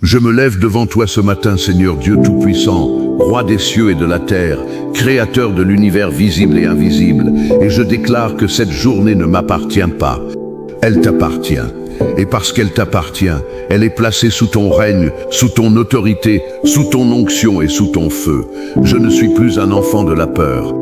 Je me lève devant toi ce matin, Seigneur Dieu Tout-Puissant, Roi des cieux et de la terre, Créateur de l'univers visible et invisible, et je déclare que cette journée ne m'appartient pas. Elle t'appartient. Et parce qu'elle t'appartient, elle est placée sous ton règne, sous ton autorité, sous ton onction et sous ton feu. Je ne suis plus un enfant de la peur.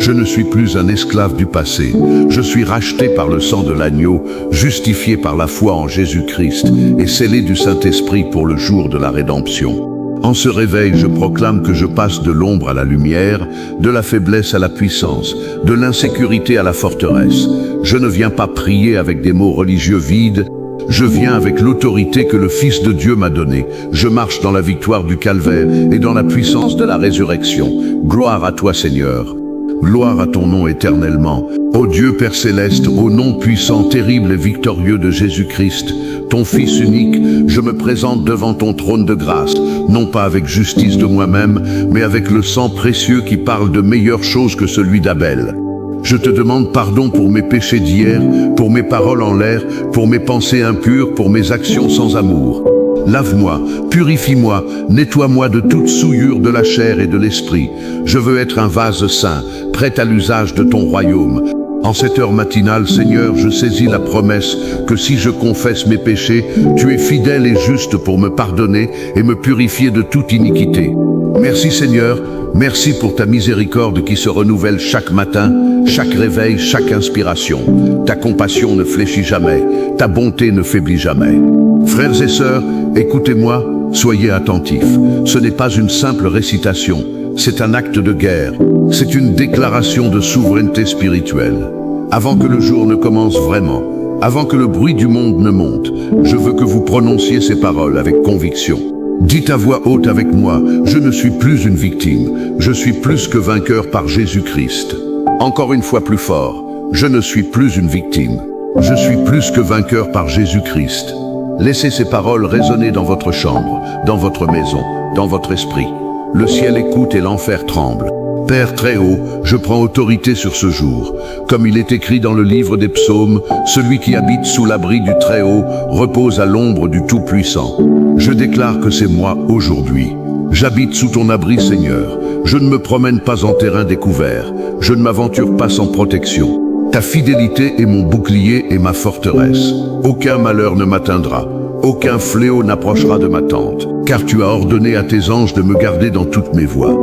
Je ne suis plus un esclave du passé. Je suis racheté par le sang de l'agneau, justifié par la foi en Jésus-Christ et scellé du Saint-Esprit pour le jour de la rédemption. En ce réveil, je proclame que je passe de l'ombre à la lumière, de la faiblesse à la puissance, de l'insécurité à la forteresse. Je ne viens pas prier avec des mots religieux vides. Je viens avec l'autorité que le Fils de Dieu m'a donnée. Je marche dans la victoire du calvaire et dans la puissance de la résurrection. Gloire à toi, Seigneur. Gloire à ton nom éternellement. Ô Dieu Père Céleste, au nom puissant, terrible et victorieux de Jésus-Christ, ton Fils unique, je me présente devant ton trône de grâce, non pas avec justice de moi-même, mais avec le sang précieux qui parle de meilleures choses que celui d'Abel. Je te demande pardon pour mes péchés d'hier, pour mes paroles en l'air, pour mes pensées impures, pour mes actions sans amour. Lave-moi, purifie-moi, nettoie-moi de toute souillure de la chair et de l'esprit. Je veux être un vase saint, prêt à l'usage de ton royaume. En cette heure matinale, Seigneur, je saisis la promesse que si je confesse mes péchés, tu es fidèle et juste pour me pardonner et me purifier de toute iniquité. Merci Seigneur, merci pour ta miséricorde qui se renouvelle chaque matin, chaque réveil, chaque inspiration. Ta compassion ne fléchit jamais, ta bonté ne faiblit jamais. Frères et sœurs, écoutez-moi, soyez attentifs. Ce n'est pas une simple récitation, c'est un acte de guerre. C'est une déclaration de souveraineté spirituelle. Avant que le jour ne commence vraiment, avant que le bruit du monde ne monte, je veux que vous prononciez ces paroles avec conviction. Dites à voix haute avec moi, je ne suis plus une victime, je suis plus que vainqueur par Jésus-Christ. Encore une fois plus fort, je ne suis plus une victime, je suis plus que vainqueur par Jésus-Christ. Laissez ces paroles résonner dans votre chambre, dans votre maison, dans votre esprit. Le ciel écoute et l'enfer tremble. Père très haut, je prends autorité sur ce jour. Comme il est écrit dans le livre des psaumes, celui qui habite sous l'abri du Très-Haut repose à l'ombre du Tout-Puissant. Je déclare que c'est moi aujourd'hui. J'habite sous ton abri, Seigneur. Je ne me promène pas en terrain découvert. Je ne m'aventure pas sans protection. Ta fidélité est mon bouclier et ma forteresse. Aucun malheur ne m'atteindra. Aucun fléau n'approchera de ma tente, car tu as ordonné à tes anges de me garder dans toutes mes voies.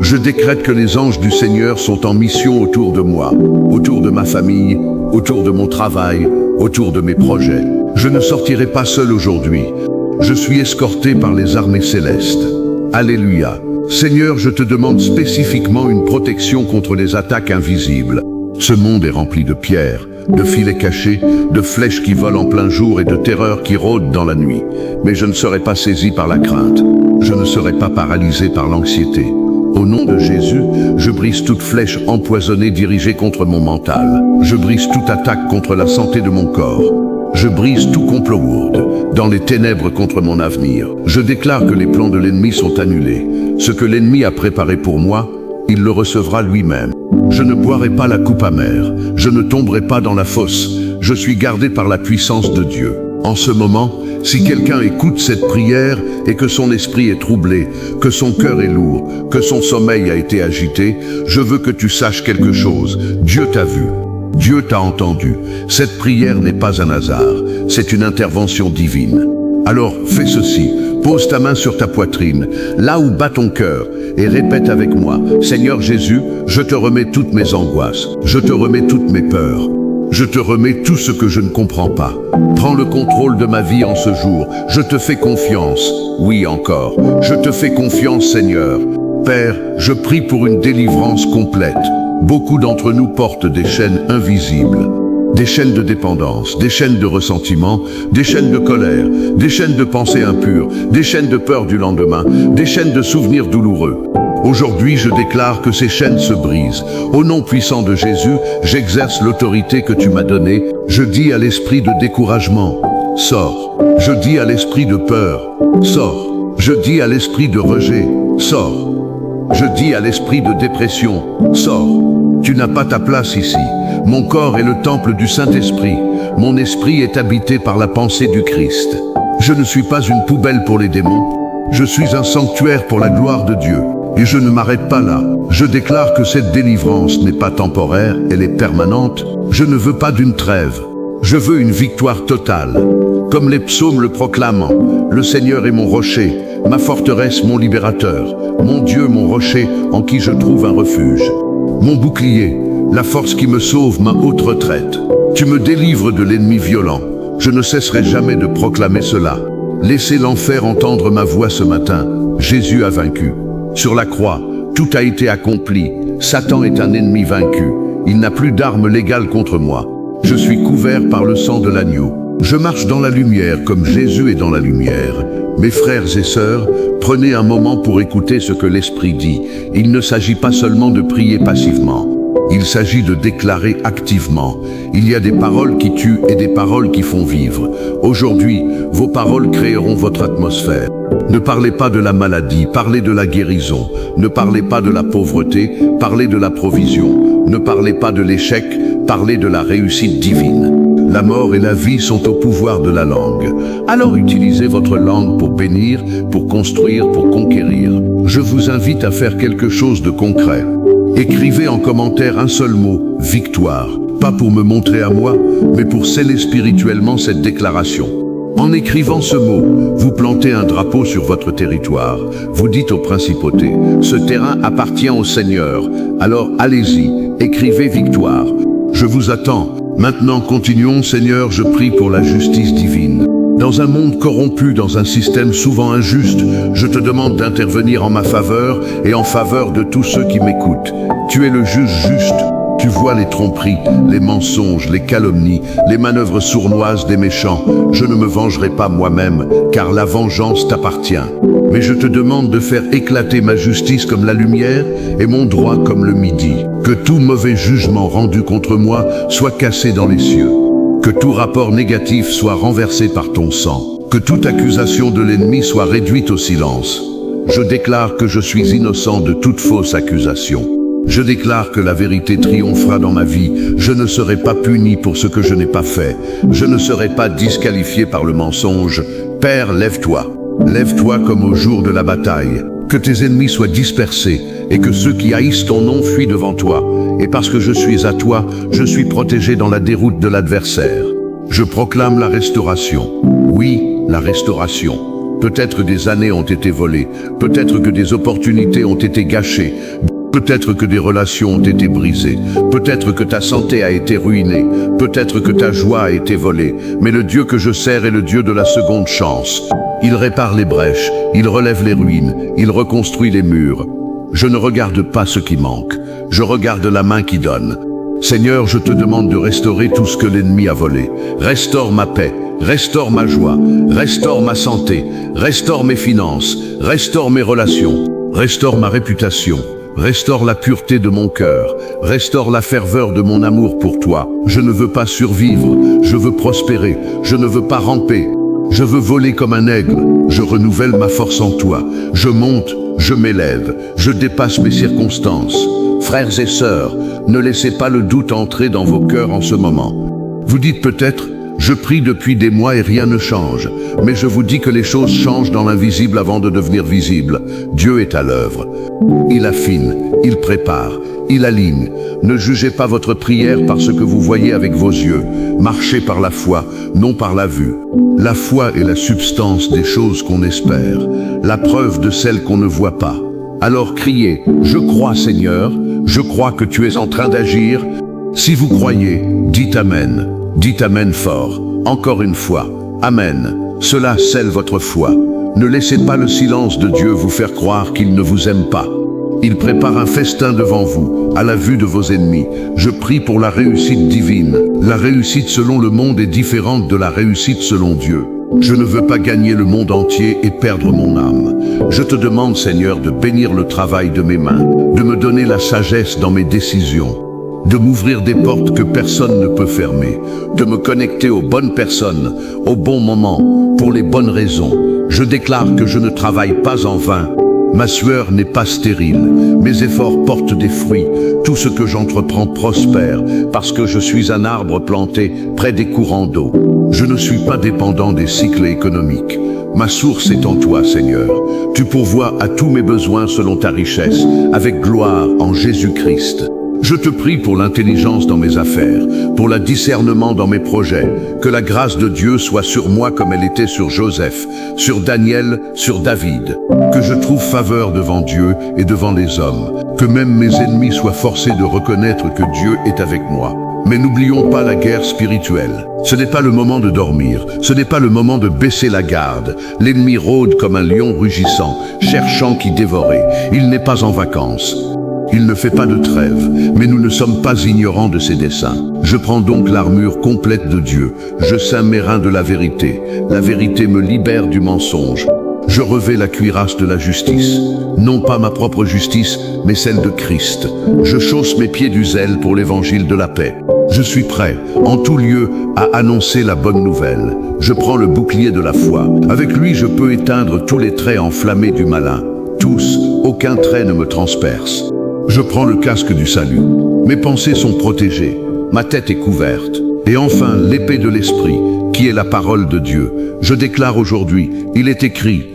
Je décrète que les anges du Seigneur sont en mission autour de moi, autour de ma famille, autour de mon travail, autour de mes projets. Je ne sortirai pas seul aujourd'hui. Je suis escorté par les armées célestes. Alléluia. Seigneur, je te demande spécifiquement une protection contre les attaques invisibles. Ce monde est rempli de pierres, de filets cachés, de flèches qui volent en plein jour et de terreurs qui rôdent dans la nuit. Mais je ne serai pas saisi par la crainte. Je ne serai pas paralysé par l'anxiété. Au nom de Jésus, je brise toute flèche empoisonnée dirigée contre mon mental. Je brise toute attaque contre la santé de mon corps. Je brise tout complot lourd dans les ténèbres contre mon avenir. Je déclare que les plans de l'ennemi sont annulés. Ce que l'ennemi a préparé pour moi, il le recevra lui-même. Je ne boirai pas la coupe amère. Je ne tomberai pas dans la fosse. Je suis gardé par la puissance de Dieu. En ce moment, si quelqu'un écoute cette prière et que son esprit est troublé, que son cœur est lourd, que son sommeil a été agité, je veux que tu saches quelque chose. Dieu t'a vu. Dieu t'a entendu. Cette prière n'est pas un hasard. C'est une intervention divine. Alors, fais ceci. Pose ta main sur ta poitrine, là où bat ton cœur, et répète avec moi, Seigneur Jésus, je te remets toutes mes angoisses, je te remets toutes mes peurs, je te remets tout ce que je ne comprends pas. Prends le contrôle de ma vie en ce jour, je te fais confiance. Oui encore, je te fais confiance Seigneur. Père, je prie pour une délivrance complète. Beaucoup d'entre nous portent des chaînes invisibles. Des chaînes de dépendance, des chaînes de ressentiment, des chaînes de colère, des chaînes de pensées impures, des chaînes de peur du lendemain, des chaînes de souvenirs douloureux. Aujourd'hui, je déclare que ces chaînes se brisent. Au nom puissant de Jésus, j'exerce l'autorité que tu m'as donnée. Je dis à l'esprit de découragement, sors. Je dis à l'esprit de peur, sors. Je dis à l'esprit de rejet, sors. Je dis à l'esprit de dépression, sors. Tu n'as pas ta place ici. Mon corps est le temple du Saint-Esprit. Mon esprit est habité par la pensée du Christ. Je ne suis pas une poubelle pour les démons. Je suis un sanctuaire pour la gloire de Dieu. Et je ne m'arrête pas là. Je déclare que cette délivrance n'est pas temporaire, elle est permanente. Je ne veux pas d'une trêve. Je veux une victoire totale. Comme les psaumes le proclament, le Seigneur est mon rocher, ma forteresse, mon libérateur, mon Dieu, mon rocher, en qui je trouve un refuge. Mon bouclier, la force qui me sauve, ma haute retraite. Tu me délivres de l'ennemi violent. Je ne cesserai jamais de proclamer cela. Laissez l'enfer entendre ma voix ce matin. Jésus a vaincu. Sur la croix, tout a été accompli. Satan est un ennemi vaincu. Il n'a plus d'arme légale contre moi. Je suis couvert par le sang de l'agneau. Je marche dans la lumière comme Jésus est dans la lumière. Mes frères et sœurs, prenez un moment pour écouter ce que l'Esprit dit. Il ne s'agit pas seulement de prier passivement. Il s'agit de déclarer activement. Il y a des paroles qui tuent et des paroles qui font vivre. Aujourd'hui, vos paroles créeront votre atmosphère. Ne parlez pas de la maladie, parlez de la guérison. Ne parlez pas de la pauvreté, parlez de la provision. Ne parlez pas de l'échec, parlez de la réussite divine. La mort et la vie sont au pouvoir de la langue. Alors utilisez votre langue pour bénir, pour construire, pour conquérir. Je vous invite à faire quelque chose de concret. Écrivez en commentaire un seul mot, victoire. Pas pour me montrer à moi, mais pour sceller spirituellement cette déclaration. En écrivant ce mot, vous plantez un drapeau sur votre territoire. Vous dites aux principautés, ce terrain appartient au Seigneur. Alors allez-y, écrivez victoire. Je vous attends. Maintenant continuons, Seigneur, je prie pour la justice divine. Dans un monde corrompu, dans un système souvent injuste, je te demande d'intervenir en ma faveur et en faveur de tous ceux qui m'écoutent. Tu es le juge juste. Tu vois les tromperies, les mensonges, les calomnies, les manœuvres sournoises des méchants. Je ne me vengerai pas moi-même, car la vengeance t'appartient. Mais je te demande de faire éclater ma justice comme la lumière et mon droit comme le midi. Que tout mauvais jugement rendu contre moi soit cassé dans les cieux. Que tout rapport négatif soit renversé par ton sang. Que toute accusation de l'ennemi soit réduite au silence. Je déclare que je suis innocent de toute fausse accusation. Je déclare que la vérité triomphera dans ma vie. Je ne serai pas puni pour ce que je n'ai pas fait. Je ne serai pas disqualifié par le mensonge. Père, lève-toi. Lève-toi comme au jour de la bataille. Que tes ennemis soient dispersés et que ceux qui haïssent ton nom fuient devant toi. Et parce que je suis à toi, je suis protégé dans la déroute de l'adversaire. Je proclame la restauration. Oui, la restauration. Peut-être des années ont été volées. Peut-être que des opportunités ont été gâchées. Peut-être que des relations ont été brisées. Peut-être que ta santé a été ruinée. Peut-être que ta joie a été volée. Mais le Dieu que je sers est le Dieu de la seconde chance. Il répare les brèches, il relève les ruines, il reconstruit les murs. Je ne regarde pas ce qui manque. Je regarde la main qui donne. Seigneur, je te demande de restaurer tout ce que l'ennemi a volé. Restaure ma paix, restaure ma joie, restaure ma santé, restaure mes finances, restaure mes relations, restaure ma réputation. Restaure la pureté de mon cœur, restaure la ferveur de mon amour pour toi. Je ne veux pas survivre, je veux prospérer, je ne veux pas ramper. Je veux voler comme un aigle, je renouvelle ma force en toi. Je monte, je m'élève, je dépasse mes circonstances. Frères et sœurs, ne laissez pas le doute entrer dans vos cœurs en ce moment. Vous dites peut-être, je prie depuis des mois et rien ne change. Mais je vous dis que les choses changent dans l'invisible avant de devenir visibles. Dieu est à l'œuvre. Il affine, il prépare, il aligne. Ne jugez pas votre prière par ce que vous voyez avec vos yeux. Marchez par la foi, non par la vue. La foi est la substance des choses qu'on espère, la preuve de celles qu'on ne voit pas. Alors criez, je crois Seigneur, je crois que tu es en train d'agir. Si vous croyez, dites Amen. Dites Amen fort, encore une fois, Amen. Cela scelle votre foi. Ne laissez pas le silence de Dieu vous faire croire qu'il ne vous aime pas. Il prépare un festin devant vous, à la vue de vos ennemis. Je prie pour la réussite divine. La réussite selon le monde est différente de la réussite selon Dieu. Je ne veux pas gagner le monde entier et perdre mon âme. Je te demande, Seigneur, de bénir le travail de mes mains, de me donner la sagesse dans mes décisions, de m'ouvrir des portes que personne ne peut fermer, de me connecter aux bonnes personnes, au bon moment, pour les bonnes raisons. Je déclare que je ne travaille pas en vain. Ma sueur n'est pas stérile, mes efforts portent des fruits, tout ce que j'entreprends prospère, parce que je suis un arbre planté près des courants d'eau. Je ne suis pas dépendant des cycles économiques. Ma source est en toi, Seigneur. Tu pourvois à tous mes besoins selon ta richesse, avec gloire en Jésus-Christ. Je te prie pour l'intelligence dans mes affaires, pour le discernement dans mes projets, que la grâce de Dieu soit sur moi comme elle était sur Joseph, sur Daniel, sur David, que je trouve faveur devant Dieu et devant les hommes, que même mes ennemis soient forcés de reconnaître que Dieu est avec moi. Mais n'oublions pas la guerre spirituelle. Ce n'est pas le moment de dormir, ce n'est pas le moment de baisser la garde. L'ennemi rôde comme un lion rugissant, cherchant qui dévorer. Il n'est pas en vacances. Il ne fait pas de trêve, mais nous ne sommes pas ignorants de ses desseins. Je prends donc l'armure complète de Dieu. Je ceins mes reins de la vérité. La vérité me libère du mensonge. Je revais la cuirasse de la justice. Non pas ma propre justice, mais celle de Christ. Je chausse mes pieds du zèle pour l'évangile de la paix. Je suis prêt, en tout lieu, à annoncer la bonne nouvelle. Je prends le bouclier de la foi. Avec lui, je peux éteindre tous les traits enflammés du malin. Tous, aucun trait ne me transperce. Je prends le casque du salut. Mes pensées sont protégées. Ma tête est couverte. Et enfin, l'épée de l'esprit, qui est la parole de Dieu. Je déclare aujourd'hui, il est écrit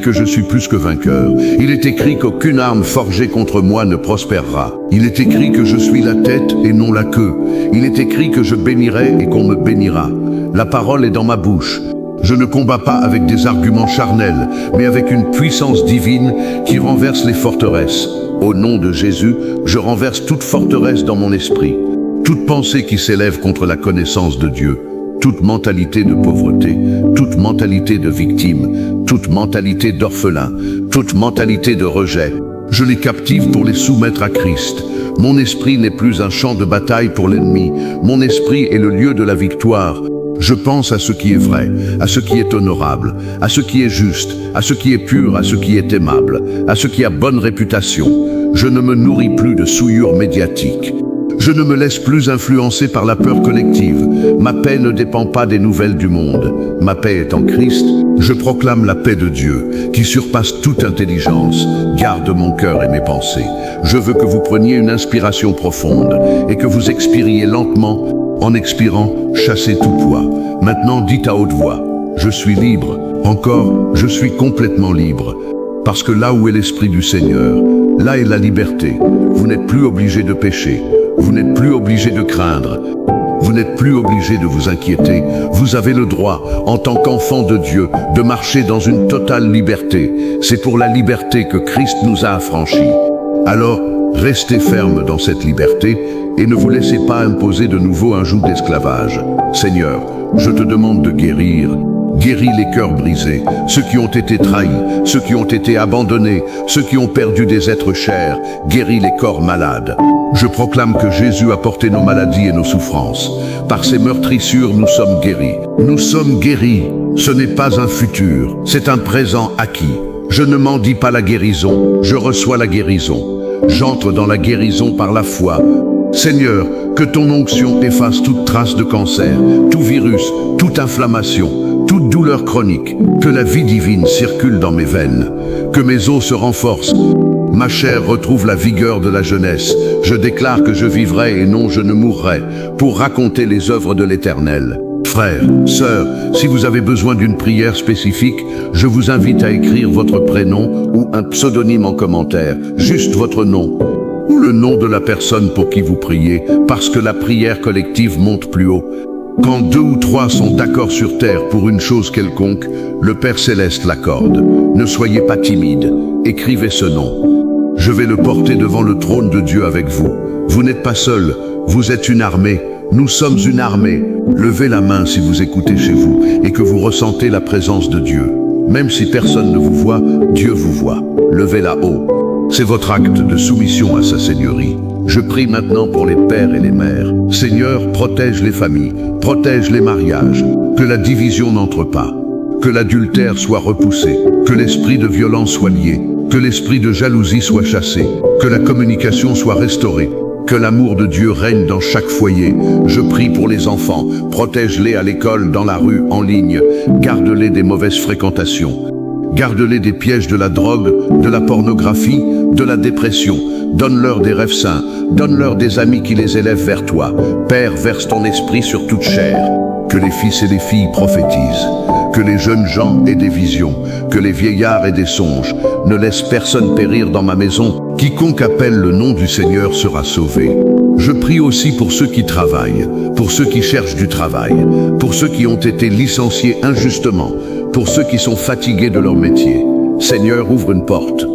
que je suis plus que vainqueur. Il est écrit qu'aucune arme forgée contre moi ne prospérera. Il est écrit que je suis la tête et non la queue. Il est écrit que je bénirai et qu'on me bénira. La parole est dans ma bouche. Je ne combats pas avec des arguments charnels, mais avec une puissance divine qui renverse les forteresses. Au nom de Jésus, je renverse toute forteresse dans mon esprit. Toute pensée qui s'élève contre la connaissance de Dieu. Toute mentalité de pauvreté, toute mentalité de victime, toute mentalité d'orphelin, toute mentalité de rejet. Je les captive pour les soumettre à Christ. Mon esprit n'est plus un champ de bataille pour l'ennemi. Mon esprit est le lieu de la victoire. Je pense à ce qui est vrai, à ce qui est honorable, à ce qui est juste, à ce qui est pur, à ce qui est aimable, à ce qui a bonne réputation. Je ne me nourris plus de souillures médiatiques. Je ne me laisse plus influencer par la peur collective. Ma paix ne dépend pas des nouvelles du monde. Ma paix est en Christ. Je proclame la paix de Dieu, qui surpasse toute intelligence. Garde mon cœur et mes pensées. Je veux que vous preniez une inspiration profonde et que vous expiriez lentement. En expirant, chassez tout poids. Maintenant, dites à haute voix, je suis libre. Encore, je suis complètement libre. Parce que là où est l'Esprit du Seigneur, là est la liberté. Vous n'êtes plus obligé de pécher. Vous n'êtes plus obligé de craindre. Vous n'êtes plus obligé de vous inquiéter. Vous avez le droit, en tant qu'enfant de Dieu, de marcher dans une totale liberté. C'est pour la liberté que Christ nous a affranchis. Alors, restez ferme dans cette liberté et ne vous laissez pas imposer de nouveau un joug d'esclavage. Seigneur, je te demande de guérir. Guéris les cœurs brisés, ceux qui ont été trahis, ceux qui ont été abandonnés, ceux qui ont perdu des êtres chers. Guéris les corps malades. Je proclame que Jésus a porté nos maladies et nos souffrances. Par ses meurtrissures, nous sommes guéris. Nous sommes guéris. Ce n'est pas un futur, c'est un présent acquis. Je ne mendie pas la guérison, je reçois la guérison. J'entre dans la guérison par la foi. Seigneur, que ton onction efface toute trace de cancer, tout virus, toute inflammation, toute douleur chronique, que la vie divine circule dans mes veines, que mes os se renforcent, ma chair retrouve la vigueur de la jeunesse. Je déclare que je vivrai et non je ne mourrai, pour raconter les œuvres de l'Éternel. Frères, sœurs, si vous avez besoin d'une prière spécifique, je vous invite à écrire votre prénom ou un pseudonyme en commentaire, juste votre nom, ou le nom de la personne pour qui vous priez, parce que la prière collective monte plus haut. Quand 2 ou 3 sont d'accord sur terre pour une chose quelconque, le Père Céleste l'accorde. Ne soyez pas timide, écrivez ce nom. Je vais le porter devant le trône de Dieu avec vous. Vous n'êtes pas seul, vous êtes une armée. Nous sommes une armée. Levez la main si vous écoutez chez vous et que vous ressentez la présence de Dieu. Même si personne ne vous voit, Dieu vous voit. Levez-la haut. C'est votre acte de soumission à sa seigneurie. Je prie maintenant pour les pères et les mères. Seigneur, protège les familles, protège les mariages, que la division n'entre pas, que l'adultère soit repoussé, que l'esprit de violence soit lié, que l'esprit de jalousie soit chassé, que la communication soit restaurée, que l'amour de Dieu règne dans chaque foyer. Je prie pour les enfants, protège-les à l'école, dans la rue, en ligne, garde-les des mauvaises fréquentations. Garde-les des pièges de la drogue, de la pornographie, de la dépression. Donne-leur des rêves saints, donne-leur des amis qui les élèvent vers toi. Père, verse ton esprit sur toute chair. Que les fils et les filles prophétisent, que les jeunes gens aient des visions, que les vieillards aient des songes. Ne laisse personne périr dans ma maison. Quiconque appelle le nom du Seigneur sera sauvé. Je prie aussi pour ceux qui travaillent, pour ceux qui cherchent du travail, pour ceux qui ont été licenciés injustement, pour ceux qui sont fatigués de leur métier. Seigneur, ouvre une porte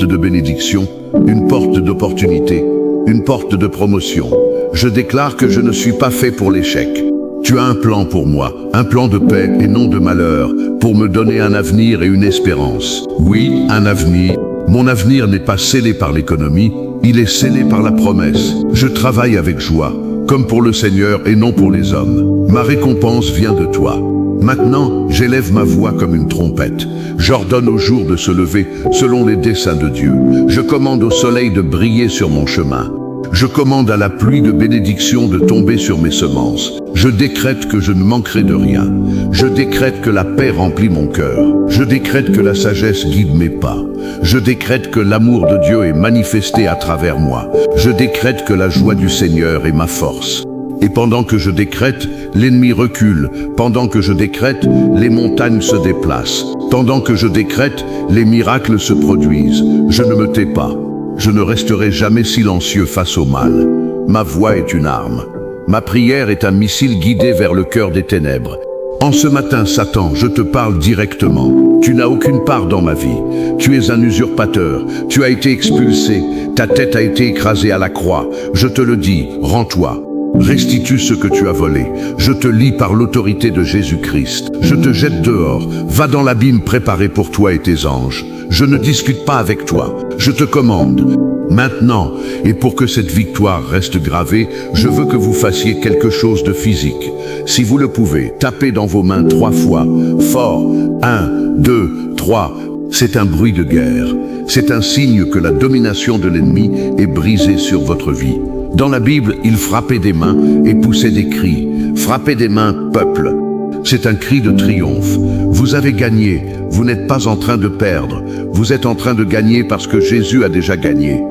de bénédiction, une porte d'opportunité, une porte de promotion. Je déclare que je ne suis pas fait pour l'échec. Tu as un plan pour moi, un plan de paix et non de malheur, pour me donner un avenir et une espérance. Oui, un avenir. Mon avenir n'est pas scellé par l'économie, il est scellé par la promesse. Je travaille avec joie, comme pour le Seigneur et non pour les hommes. Ma récompense vient de toi. Maintenant, j'élève ma voix comme une trompette. J'ordonne au jour de se lever selon les desseins de Dieu. Je commande au soleil de briller sur mon chemin. Je commande à la pluie de bénédiction de tomber sur mes semences. Je décrète que je ne manquerai de rien. Je décrète que la paix remplit mon cœur. Je décrète que la sagesse guide mes pas. Je décrète que l'amour de Dieu est manifesté à travers moi. Je décrète que la joie du Seigneur est ma force. Et pendant que je décrète, l'ennemi recule. Pendant que je décrète, les montagnes se déplacent. Pendant que je décrète, les miracles se produisent. Je ne me tais pas. Je ne resterai jamais silencieux face au mal. Ma voix est une arme. Ma prière est un missile guidé vers le cœur des ténèbres. En ce matin, Satan, je te parle directement. Tu n'as aucune part dans ma vie. Tu es un usurpateur. Tu as été expulsé. Ta tête a été écrasée à la croix. Je te le dis, rends-toi. Restitue ce que tu as volé. Je te lie par l'autorité de Jésus-Christ. Je te jette dehors. Va dans l'abîme préparé pour toi et tes anges. Je ne discute pas avec toi. Je te commande. Maintenant, et pour que cette victoire reste gravée, je veux que vous fassiez quelque chose de physique. Si vous le pouvez, tapez dans vos mains 3 fois. Fort. 1, 2, 3. C'est un bruit de guerre. C'est un signe que la domination de l'ennemi est brisée sur votre vie. Dans la Bible, il frappait des mains et poussait des cris. Frappez des mains, peuple. C'est un cri de triomphe. Vous avez gagné. Vous n'êtes pas en train de perdre. Vous êtes en train de gagner parce que Jésus a déjà gagné.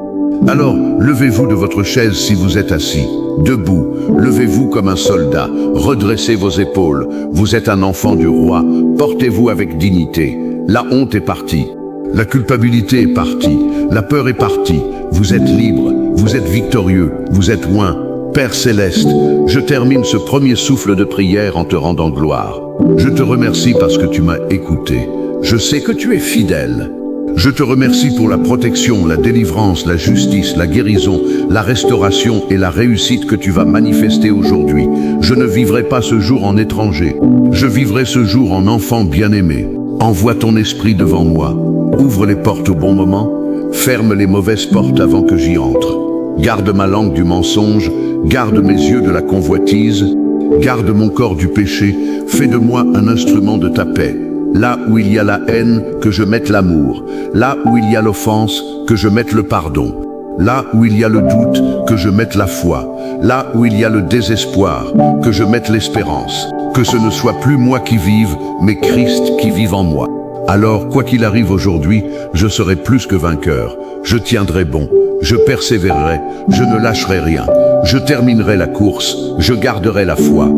Alors, levez-vous de votre chaise si vous êtes assis. Debout, levez-vous comme un soldat. Redressez vos épaules. Vous êtes un enfant du roi. Portez-vous avec dignité. La honte est partie. La culpabilité est partie. La peur est partie. Vous êtes libre. Vous êtes victorieux. Vous êtes loin. Père Céleste, je termine ce premier souffle de prière en te rendant gloire. Je te remercie parce que tu m'as écouté. Je sais que tu es fidèle. Je te remercie pour la protection, la délivrance, la justice, la guérison, la restauration et la réussite que tu vas manifester aujourd'hui. Je ne vivrai pas ce jour en étranger. Je vivrai ce jour en enfant bien-aimé. Envoie ton esprit devant moi. Ouvre les portes au bon moment. Ferme les mauvaises portes avant que j'y entre. Garde ma langue du mensonge. Garde mes yeux de la convoitise. Garde mon corps du péché. Fais de moi un instrument de ta paix. Là où il y a la haine, que je mette l'amour. Là où il y a l'offense, que je mette le pardon. Là où il y a le doute, que je mette la foi. Là où il y a le désespoir, que je mette l'espérance. Que ce ne soit plus moi qui vive, mais Christ qui vive en moi. Alors, quoi qu'il arrive aujourd'hui, je serai plus que vainqueur. Je tiendrai bon, je persévérerai, je ne lâcherai rien. Je terminerai la course, je garderai la foi.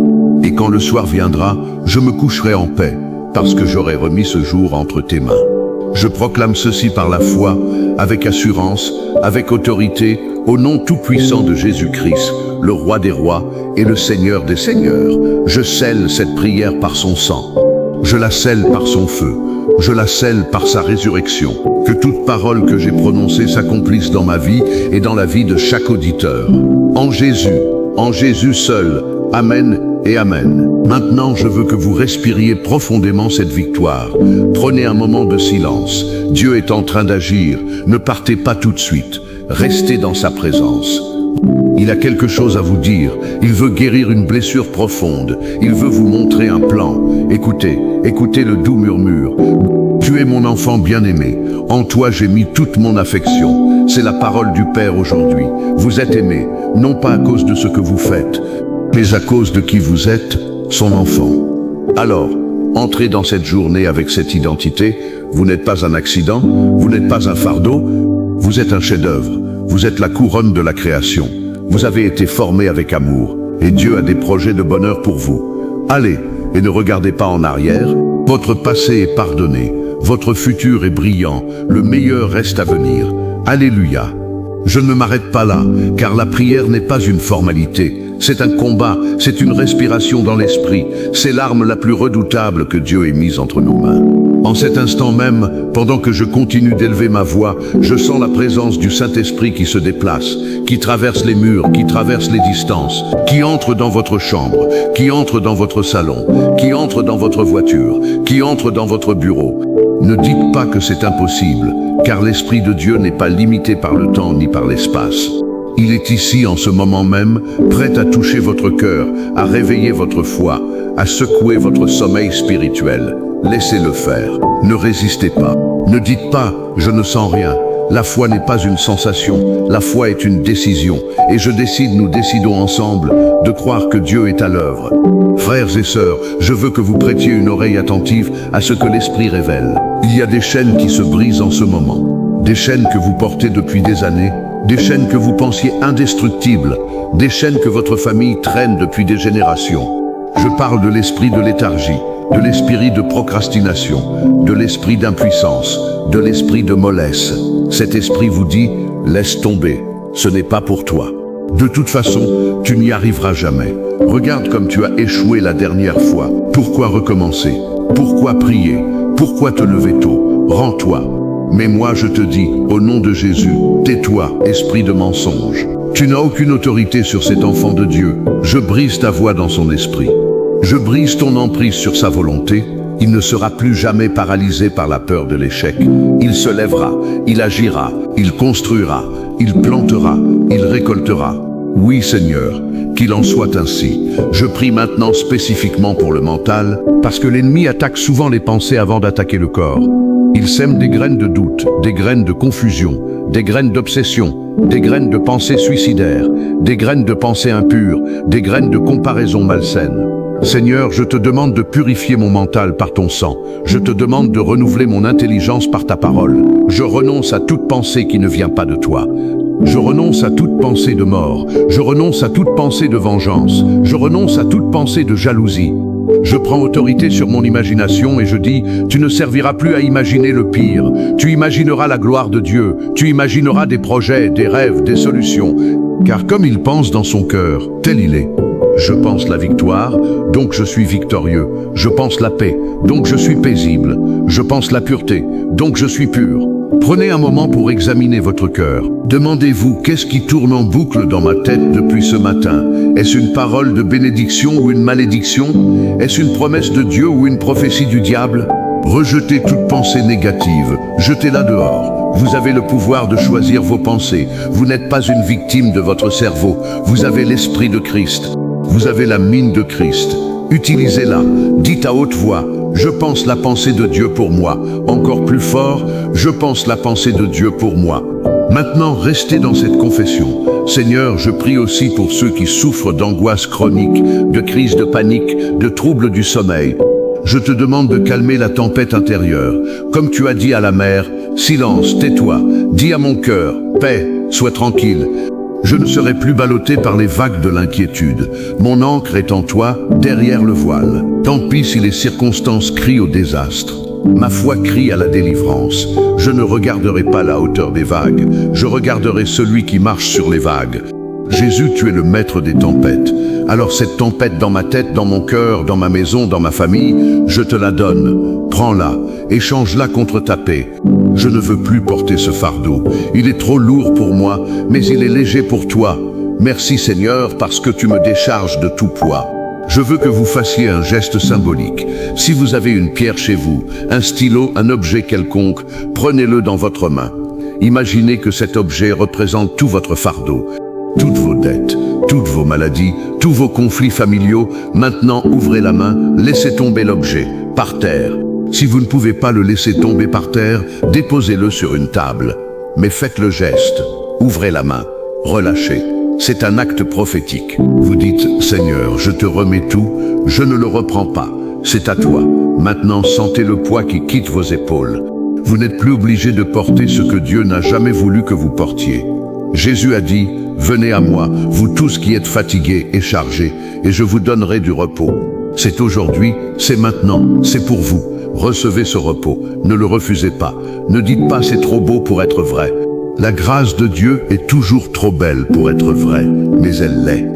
Et quand le soir viendra, je me coucherai en paix, parce que j'aurai remis ce jour entre tes mains. Je proclame ceci par la foi, avec assurance, avec autorité, au nom tout-puissant de Jésus-Christ, le Roi des rois et le Seigneur des seigneurs. Je scelle cette prière par son sang. Je la scelle par son feu. Je la scelle par sa résurrection. Que toute parole que j'ai prononcée s'accomplisse dans ma vie et dans la vie de chaque auditeur. En Jésus seul. Amen et Amen. Maintenant, je veux que vous respiriez profondément cette victoire. Prenez un moment de silence. Dieu est en train d'agir. Ne partez pas tout de suite. Restez dans sa présence. Il a quelque chose à vous dire. Il veut guérir une blessure profonde. Il veut vous montrer un plan. Écoutez le doux murmure. Tu es mon enfant bien-aimé. En toi, j'ai mis toute mon affection. C'est la parole du Père aujourd'hui. Vous êtes aimé, non pas à cause de ce que vous faites, mais à cause de qui vous êtes, son enfant. Alors, Entrez dans cette journée avec cette identité. Vous n'êtes pas un accident, vous n'êtes pas un fardeau, vous êtes un chef-d'œuvre, vous êtes la couronne de la création. Vous avez été formé avec amour, et Dieu a des projets de bonheur pour vous. Allez, et ne regardez pas en arrière, votre passé est pardonné, votre futur est brillant, le meilleur reste à venir. Alléluia. Je ne m'arrête pas là, car la prière n'est pas une formalité. C'est un combat, c'est une respiration dans l'esprit. C'est l'arme la plus redoutable que Dieu ait mise entre nos mains. En cet instant même, pendant que je continue d'élever ma voix, je sens la présence du Saint-Esprit qui se déplace, qui traverse les murs, qui traverse les distances, qui entre dans votre chambre, qui entre dans votre salon, qui entre dans votre voiture, qui entre dans votre bureau. Ne dites pas que c'est impossible, car l'Esprit de Dieu n'est pas limité par le temps ni par l'espace. Il est ici en ce moment même, prêt à toucher votre cœur, à réveiller votre foi, à secouer votre sommeil spirituel. Laissez-le faire. Ne résistez pas. Ne dites pas « je ne sens rien ». La foi n'est pas une sensation, la foi est une décision. Et nous décidons ensemble de croire que Dieu est à l'œuvre. Frères et sœurs, je veux que vous prêtiez une oreille attentive à ce que l'Esprit révèle. Il y a des chaînes qui se brisent en ce moment. Des chaînes que vous portez depuis des années. Des chaînes que vous pensiez indestructibles. Des chaînes que votre famille traîne depuis des générations. Je parle de l'esprit de léthargie, de l'esprit de procrastination, de l'esprit d'impuissance, de l'esprit de mollesse. Cet esprit vous dit « laisse tomber, ce n'est pas pour toi ». De toute façon, tu n'y arriveras jamais. Regarde comme tu as échoué la dernière fois. Pourquoi recommencer? Pourquoi prier? Pourquoi te lever tôt? Rends-toi. Mais moi je te dis, au nom de Jésus, tais-toi, esprit de mensonge. Tu n'as aucune autorité sur cet enfant de Dieu. Je brise ta voix dans son esprit. Je brise ton emprise sur sa volonté. Il ne sera plus jamais paralysé par la peur de l'échec. Il se lèvera, il agira, il construira, il plantera, il récoltera. Oui Seigneur, qu'il en soit ainsi. Je prie maintenant spécifiquement pour le mental, parce que l'ennemi attaque souvent les pensées avant d'attaquer le corps. Il sème des graines de doute, des graines de confusion, des graines d'obsession, des graines de pensées suicidaires, des graines de pensées impures, des graines de comparaison malsaine. Seigneur, je te demande de purifier mon mental par ton sang. Je te demande de renouveler mon intelligence par ta parole. Je renonce à toute pensée qui ne vient pas de toi. Je renonce à toute pensée de mort. Je renonce à toute pensée de vengeance. Je renonce à toute pensée de jalousie. Je prends autorité sur mon imagination et je dis, tu ne serviras plus à imaginer le pire. Tu imagineras la gloire de Dieu. Tu imagineras des projets, des rêves, des solutions. Car comme il pense dans son cœur, tel il est. Je pense la victoire, donc je suis victorieux. Je pense la paix, donc je suis paisible. Je pense la pureté, donc je suis pur. Prenez un moment pour examiner votre cœur. Demandez-vous qu'est-ce qui tourne en boucle dans ma tête depuis ce matin. Est-ce une parole de bénédiction ou une malédiction? Est-ce une promesse de Dieu ou une prophétie du diable? Rejetez toute pensée négative, jetez-la dehors. Vous avez le pouvoir de choisir vos pensées. Vous n'êtes pas une victime de votre cerveau. Vous avez l'esprit de Christ. Vous avez la mine de Christ. Utilisez-la. Dites à haute voix, je pense la pensée de Dieu pour moi. Encore plus fort, je pense la pensée de Dieu pour moi. Maintenant, restez dans cette confession. Seigneur, je prie aussi pour ceux qui souffrent d'angoisse chronique, de crise de panique, de troubles du sommeil. Je te demande de calmer la tempête intérieure. Comme tu as dit à la mer, silence, tais-toi. Dis à mon cœur, paix, sois tranquille. Je ne serai plus ballotté par les vagues de l'inquiétude. Mon ancre est en toi, derrière le voile. Tant pis si les circonstances crient au désastre. Ma foi crie à la délivrance. Je ne regarderai pas la hauteur des vagues. Je regarderai celui qui marche sur les vagues. Jésus, tu es le maître des tempêtes. Alors cette tempête dans ma tête, dans mon cœur, dans ma maison, dans ma famille, je te la donne. Prends-la, échange-la contre ta paix. Je ne veux plus porter ce fardeau. Il est trop lourd pour moi, mais il est léger pour toi. Merci Seigneur, parce que tu me décharges de tout poids. Je veux que vous fassiez un geste symbolique. Si vous avez une pierre chez vous, un stylo, un objet quelconque, prenez-le dans votre main. Imaginez que cet objet représente tout votre fardeau, toutes vos dettes, toutes vos maladies, tous vos conflits familiaux. Maintenant, ouvrez la main, laissez tomber l'objet, par terre. Si vous ne pouvez pas le laisser tomber par terre, déposez-le sur une table. Mais faites le geste, ouvrez la main, relâchez. C'est un acte prophétique. Vous dites, Seigneur, je te remets tout, je ne le reprends pas. C'est à toi. Maintenant, sentez le poids qui quitte vos épaules. Vous n'êtes plus obligé de porter ce que Dieu n'a jamais voulu que vous portiez. Jésus a dit, « Venez à moi, vous tous qui êtes fatigués et chargés, et je vous donnerai du repos. » C'est aujourd'hui, c'est maintenant, c'est pour vous. Recevez ce repos, ne le refusez pas. Ne dites pas c'est trop beau pour être vrai. La grâce de Dieu est toujours trop belle pour être vraie, mais elle l'est.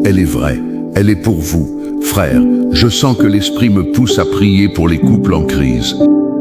Elle est vraie, elle est pour vous. Frères, je sens que l'Esprit me pousse à prier pour les couples en crise.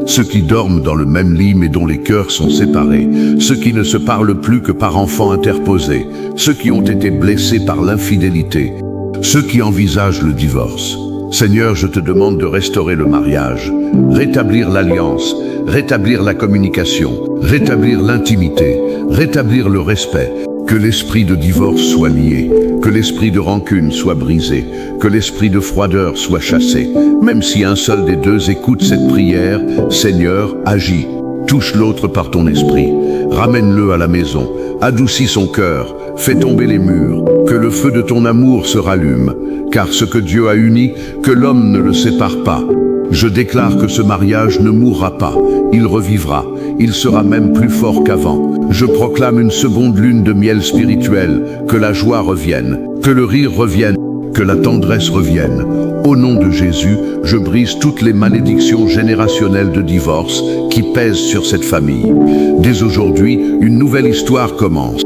Ceux qui dorment dans le même lit mais dont les cœurs sont séparés, ceux qui ne se parlent plus que par enfants interposés, ceux qui ont été blessés par l'infidélité, ceux qui envisagent le divorce. Seigneur, je te demande de restaurer le mariage, rétablir l'alliance, rétablir la communication, rétablir l'intimité, rétablir le respect, que l'esprit de divorce soit lié, que l'esprit de rancune soit brisé, que l'esprit de froideur soit chassé. Même si un seul des deux écoute cette prière, Seigneur, agis, touche l'autre par ton esprit, ramène-le à la maison, adoucis son cœur, fais tomber les murs, que le feu de ton amour se rallume, car ce que Dieu a uni, que l'homme ne le sépare pas. Je déclare que ce mariage ne mourra pas, il revivra, il sera même plus fort qu'avant. Je proclame une seconde lune de miel spirituel, que la joie revienne, que le rire revienne, que la tendresse revienne. Au nom de Jésus, je brise toutes les malédictions générationnelles de divorce qui pèsent sur cette famille. Dès aujourd'hui, une nouvelle histoire commence.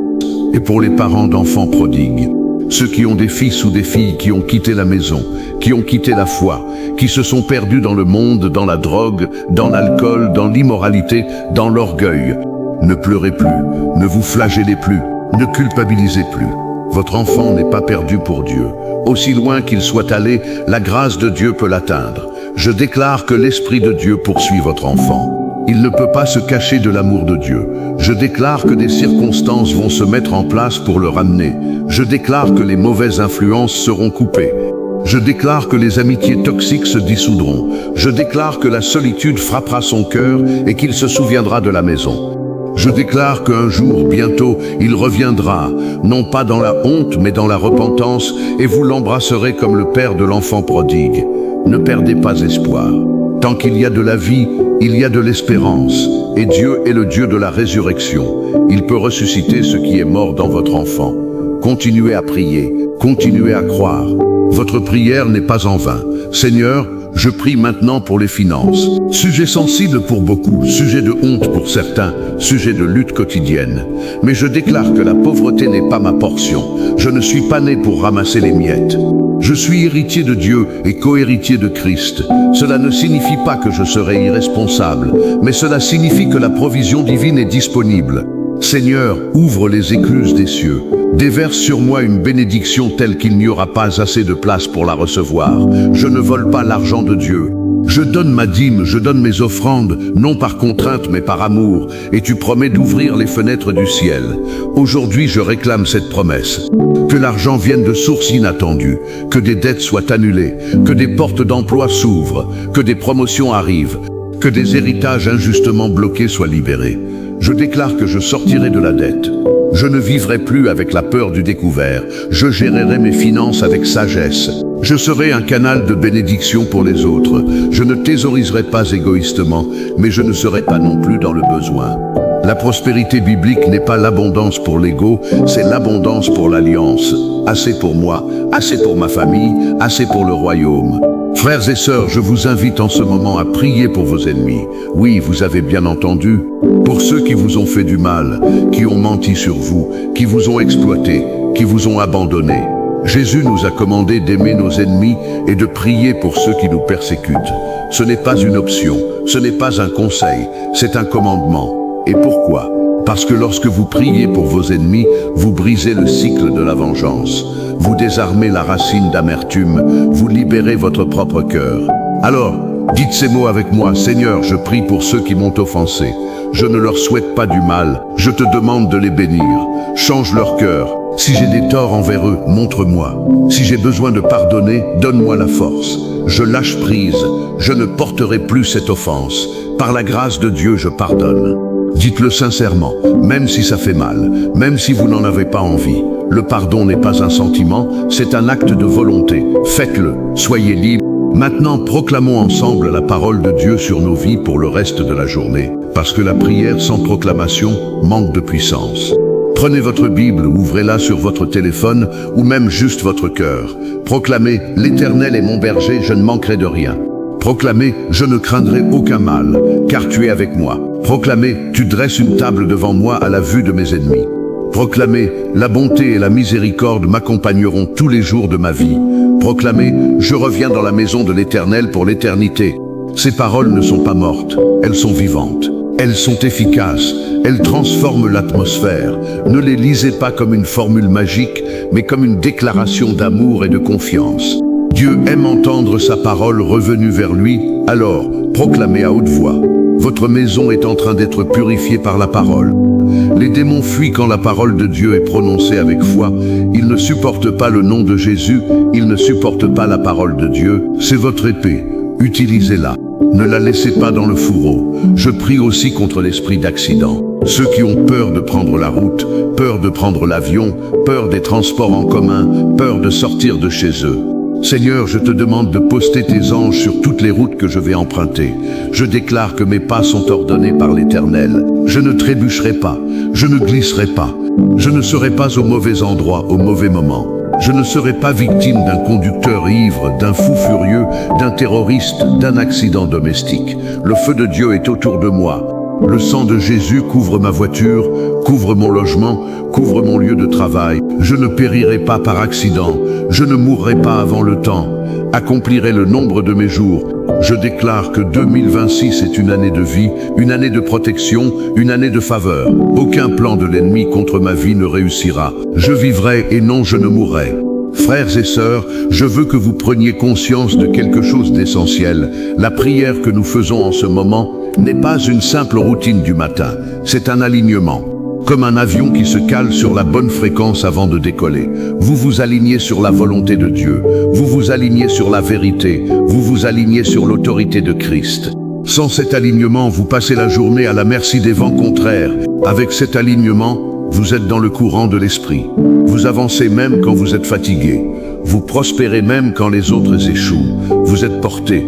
Et pour les parents d'enfants prodigues, ceux qui ont des fils ou des filles qui ont quitté la maison, qui ont quitté la foi, qui se sont perdus dans le monde, dans la drogue, dans l'alcool, dans l'immoralité, dans l'orgueil. Ne pleurez plus, ne vous flagellez plus, ne culpabilisez plus. Votre enfant n'est pas perdu pour Dieu. Aussi loin qu'il soit allé, la grâce de Dieu peut l'atteindre. Je déclare que l'Esprit de Dieu poursuit votre enfant. Il ne peut pas se cacher de l'amour de Dieu. Je déclare que des circonstances vont se mettre en place pour le ramener. Je déclare que les mauvaises influences seront coupées. Je déclare que les amitiés toxiques se dissoudront. Je déclare que la solitude frappera son cœur et qu'il se souviendra de la maison. Je déclare qu'un jour, bientôt, il reviendra, non pas dans la honte, mais dans la repentance, et vous l'embrasserez comme le père de l'enfant prodigue. Ne perdez pas espoir. Tant qu'il y a de la vie, il y a de l'espérance, et Dieu est le Dieu de la résurrection. Il peut ressusciter ce qui est mort dans votre enfant. Continuez à prier, continuez à croire. Votre prière n'est pas en vain. Seigneur, je prie maintenant pour les finances. Sujet sensible pour beaucoup, sujet de honte pour certains, sujet de lutte quotidienne. Mais je déclare que la pauvreté n'est pas ma portion. Je ne suis pas né pour ramasser les miettes. Je suis héritier de Dieu et co-héritier de Christ. Cela ne signifie pas que je serai irresponsable, mais cela signifie que la provision divine est disponible. Seigneur, ouvre les écluses des cieux. Déverse sur moi une bénédiction telle qu'il n'y aura pas assez de place pour la recevoir. Je ne vole pas l'argent de Dieu. Je donne ma dîme, je donne mes offrandes, non par contrainte mais par amour, et tu promets d'ouvrir les fenêtres du ciel. Aujourd'hui, je réclame cette promesse. Que l'argent vienne de sources inattendues, que des dettes soient annulées, que des portes d'emploi s'ouvrent, que des promotions arrivent, que des héritages injustement bloqués soient libérés. Je déclare que je sortirai de la dette. Je ne vivrai plus avec la peur du découvert. Je gérerai mes finances avec sagesse. Je serai un canal de bénédiction pour les autres. Je ne thésauriserai pas égoïstement, mais je ne serai pas non plus dans le besoin. La prospérité biblique n'est pas l'abondance pour l'ego, c'est l'abondance pour l'alliance. Assez pour moi, assez pour ma famille, assez pour le royaume. Frères et sœurs, je vous invite en ce moment à prier pour vos ennemis. Oui, vous avez bien entendu. Pour ceux qui vous ont fait du mal, qui ont menti sur vous, qui vous ont exploité, qui vous ont abandonné. Jésus nous a commandé d'aimer nos ennemis et de prier pour ceux qui nous persécutent. Ce n'est pas une option, ce n'est pas un conseil, c'est un commandement. Et pourquoi ? Parce que lorsque vous priez pour vos ennemis, vous brisez le cycle de la vengeance. Vous désarmez la racine d'amertume, vous libérez votre propre cœur. Alors, dites ces mots avec moi. Seigneur, je prie pour ceux qui m'ont offensé. Je ne leur souhaite pas du mal, je te demande de les bénir. Change leur cœur. Si j'ai des torts envers eux, montre-moi. Si j'ai besoin de pardonner, donne-moi la force. Je lâche prise, je ne porterai plus cette offense. Par la grâce de Dieu, je pardonne. Dites-le sincèrement, même si ça fait mal, même si vous n'en avez pas envie. Le pardon n'est pas un sentiment, c'est un acte de volonté. Faites-le, soyez libre. Maintenant, proclamons ensemble la parole de Dieu sur nos vies pour le reste de la journée, parce que la prière sans proclamation manque de puissance. Prenez votre Bible, ouvrez-la sur votre téléphone ou même juste votre cœur. Proclamez « L'Éternel est mon berger, je ne manquerai de rien ». Proclamez « Je ne craindrai aucun mal, car tu es avec moi ». Proclamez « Tu dresses une table devant moi à la vue de mes ennemis ». Proclamez « La bonté et la miséricorde m'accompagneront tous les jours de ma vie ». Proclamez « Je reviens dans la maison de l'Éternel pour l'éternité ». Ces paroles ne sont pas mortes, elles sont vivantes. Elles sont efficaces, elles transforment l'atmosphère. Ne les lisez pas comme une formule magique, mais comme une déclaration d'amour et de confiance. Dieu aime entendre sa parole revenue vers lui, alors proclamez à haute voix. Votre maison est en train d'être purifiée par la parole. Les démons fuient quand la parole de Dieu est prononcée avec foi. Ils ne supportent pas le nom de Jésus, ils ne supportent pas la parole de Dieu. C'est votre épée, utilisez-la. Ne la laissez pas dans le fourreau. Je prie aussi contre l'esprit d'accident. Ceux qui ont peur de prendre la route, peur de prendre l'avion, peur des transports en commun, peur de sortir de chez eux. Seigneur, je te demande de poster tes anges sur toutes les routes que je vais emprunter. Je déclare que mes pas sont ordonnés par l'Éternel. Je ne trébucherai pas, je ne glisserai pas. Je ne serai pas au mauvais endroit, au mauvais moment. Je ne serai pas victime d'un conducteur ivre, d'un fou furieux, d'un terroriste, d'un accident domestique. Le feu de Dieu est autour de moi. Le sang de Jésus couvre ma voiture, couvre mon logement, couvre mon lieu de travail. Je ne périrai pas par accident, je ne mourrai pas avant le temps, accomplirai le nombre de mes jours. Je déclare que 2026 est une année de vie, une année de protection, une année de faveur. Aucun plan de l'ennemi contre ma vie ne réussira. Je vivrai et non je ne mourrai. Frères et sœurs, je veux que vous preniez conscience de quelque chose d'essentiel. La prière que nous faisons en ce moment n'est pas une simple routine du matin, c'est un alignement. Comme un avion qui se cale sur la bonne fréquence avant de décoller. Vous vous alignez sur la volonté de Dieu, vous vous alignez sur la vérité, vous vous alignez sur l'autorité de Christ. Sans cet alignement, vous passez la journée à la merci des vents contraires. Avec cet alignement, vous êtes dans le courant de l'esprit. Vous avancez même quand vous êtes fatigué. Vous prospérez même quand les autres échouent. Vous êtes porté.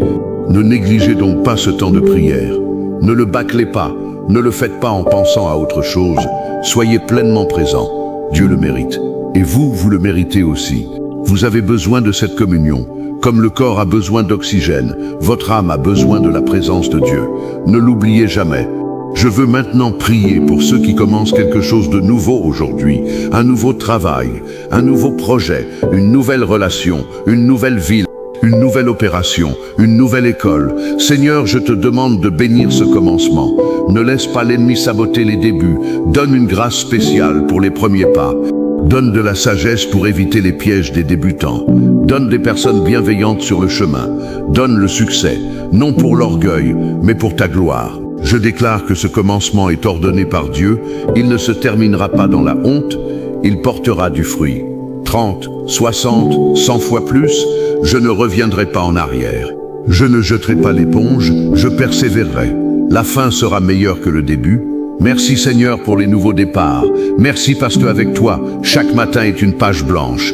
Ne négligez donc pas ce temps de prière. Ne le bâclez pas. Ne le faites pas en pensant à autre chose. Soyez pleinement présent. Dieu le mérite. Et vous, vous le méritez aussi. Vous avez besoin de cette communion. Comme le corps a besoin d'oxygène, votre âme a besoin de la présence de Dieu. Ne l'oubliez jamais. Je veux maintenant prier pour ceux qui commencent quelque chose de nouveau aujourd'hui, un nouveau travail, un nouveau projet, une nouvelle relation, une nouvelle ville, une nouvelle opération, une nouvelle école. Seigneur, je te demande de bénir ce commencement. Ne laisse pas l'ennemi saboter les débuts. Donne une grâce spéciale pour les premiers pas. Donne de la sagesse pour éviter les pièges des débutants. Donne des personnes bienveillantes sur le chemin. Donne le succès, non pour l'orgueil, mais pour ta gloire. Je déclare que ce commencement est ordonné par Dieu. Il ne se terminera pas dans la honte, il portera du fruit. 30, 60, 100 fois plus, je ne reviendrai pas en arrière. Je ne jetterai pas l'éponge, je persévérerai. La fin sera meilleure que le début. Merci Seigneur pour les nouveaux départs. Merci parce qu'avec toi, chaque matin est une page blanche.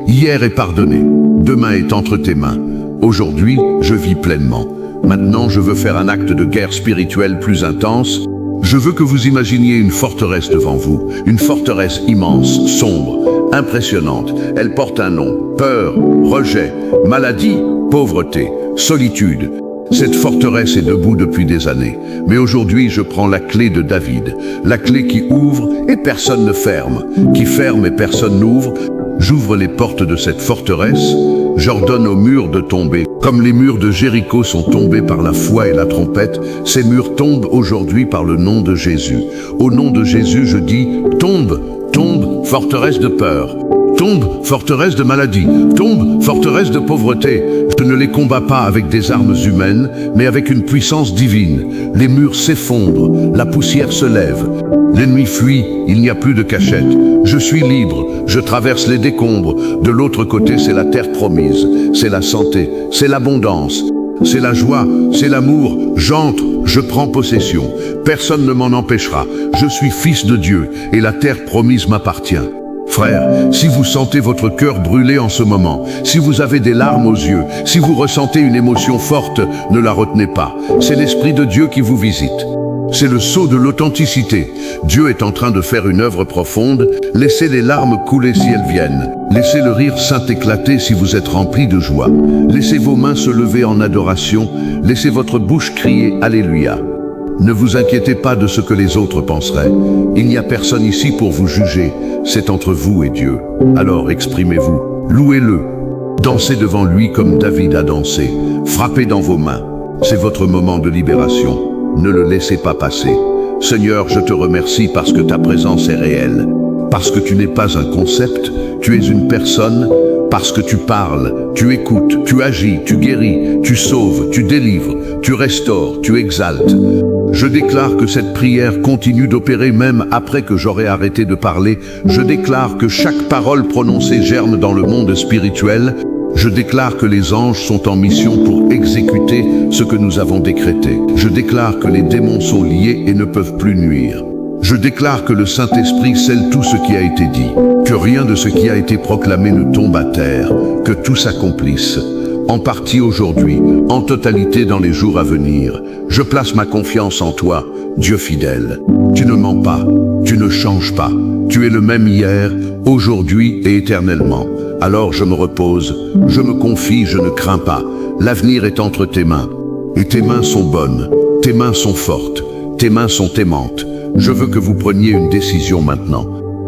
Hier est pardonné, demain est entre tes mains. Aujourd'hui, je vis pleinement. Maintenant, je veux faire un acte de guerre spirituelle plus intense. Je veux que vous imaginiez une forteresse devant vous, une forteresse immense, sombre, impressionnante. Elle porte un nom, peur, rejet, maladie, pauvreté, solitude. Cette forteresse est debout depuis des années. Mais aujourd'hui, je prends la clé de David, la clé qui ouvre et personne ne ferme, qui ferme et personne n'ouvre. J'ouvre les portes de cette forteresse, j'ordonne aux murs de tomber. Comme les murs de Jéricho sont tombés par la foi et la trompette, ces murs tombent aujourd'hui par le nom de Jésus. Au nom de Jésus, je dis, tombe, tombe, forteresse de peur. Tombe, forteresse de maladie. Tombe, forteresse de pauvreté. Je ne les combats pas avec des armes humaines, mais avec une puissance divine. Les murs s'effondrent, la poussière se lève. L'ennemi fuit, il n'y a plus de cachette. Je suis libre, je traverse les décombres. De l'autre côté, c'est la terre promise. C'est la santé, c'est l'abondance. C'est la joie, c'est l'amour. J'entre, je prends possession. Personne ne m'en empêchera. Je suis fils de Dieu et la terre promise m'appartient. Frère, si vous sentez votre cœur brûler en ce moment, si vous avez des larmes aux yeux, si vous ressentez une émotion forte, ne la retenez pas. C'est l'Esprit de Dieu qui vous visite. C'est le sceau de l'authenticité. Dieu est en train de faire une œuvre profonde. Laissez les larmes couler si elles viennent. Laissez le rire saint éclater si vous êtes rempli de joie. Laissez vos mains se lever en adoration. Laissez votre bouche crier Alléluia. Ne vous inquiétez pas de ce que les autres penseraient. Il n'y a personne ici pour vous juger. C'est entre vous et Dieu. Alors exprimez-vous. Louez-le. Dansez devant lui comme David a dansé. Frappez dans vos mains. C'est votre moment de libération. Ne le laissez pas passer. Seigneur, je te remercie parce que ta présence est réelle. Parce que tu n'es pas un concept, tu es une personne. Parce que tu parles, tu écoutes, tu agis, tu guéris, tu sauves, tu délivres, tu restaures, tu exaltes. Je déclare que cette prière continue d'opérer même après que j'aurai arrêté de parler. Je déclare que chaque parole prononcée germe dans le monde spirituel. Je déclare que les anges sont en mission pour exécuter ce que nous avons décrété. Je déclare que les démons sont liés et ne peuvent plus nuire. Je déclare que le Saint-Esprit scelle tout ce qui a été dit, que rien de ce qui a été proclamé ne tombe à terre, que tout s'accomplisse, en partie aujourd'hui, en totalité dans les jours à venir. Je place ma confiance en toi, Dieu fidèle. Tu ne mens pas, tu ne changes pas, tu es le même hier, aujourd'hui et éternellement. Alors je me repose, je me confie, je ne crains pas. L'avenir est entre tes mains, et tes mains sont bonnes, tes mains sont fortes, tes mains sont aimantes. Je veux que vous preniez une décision maintenant.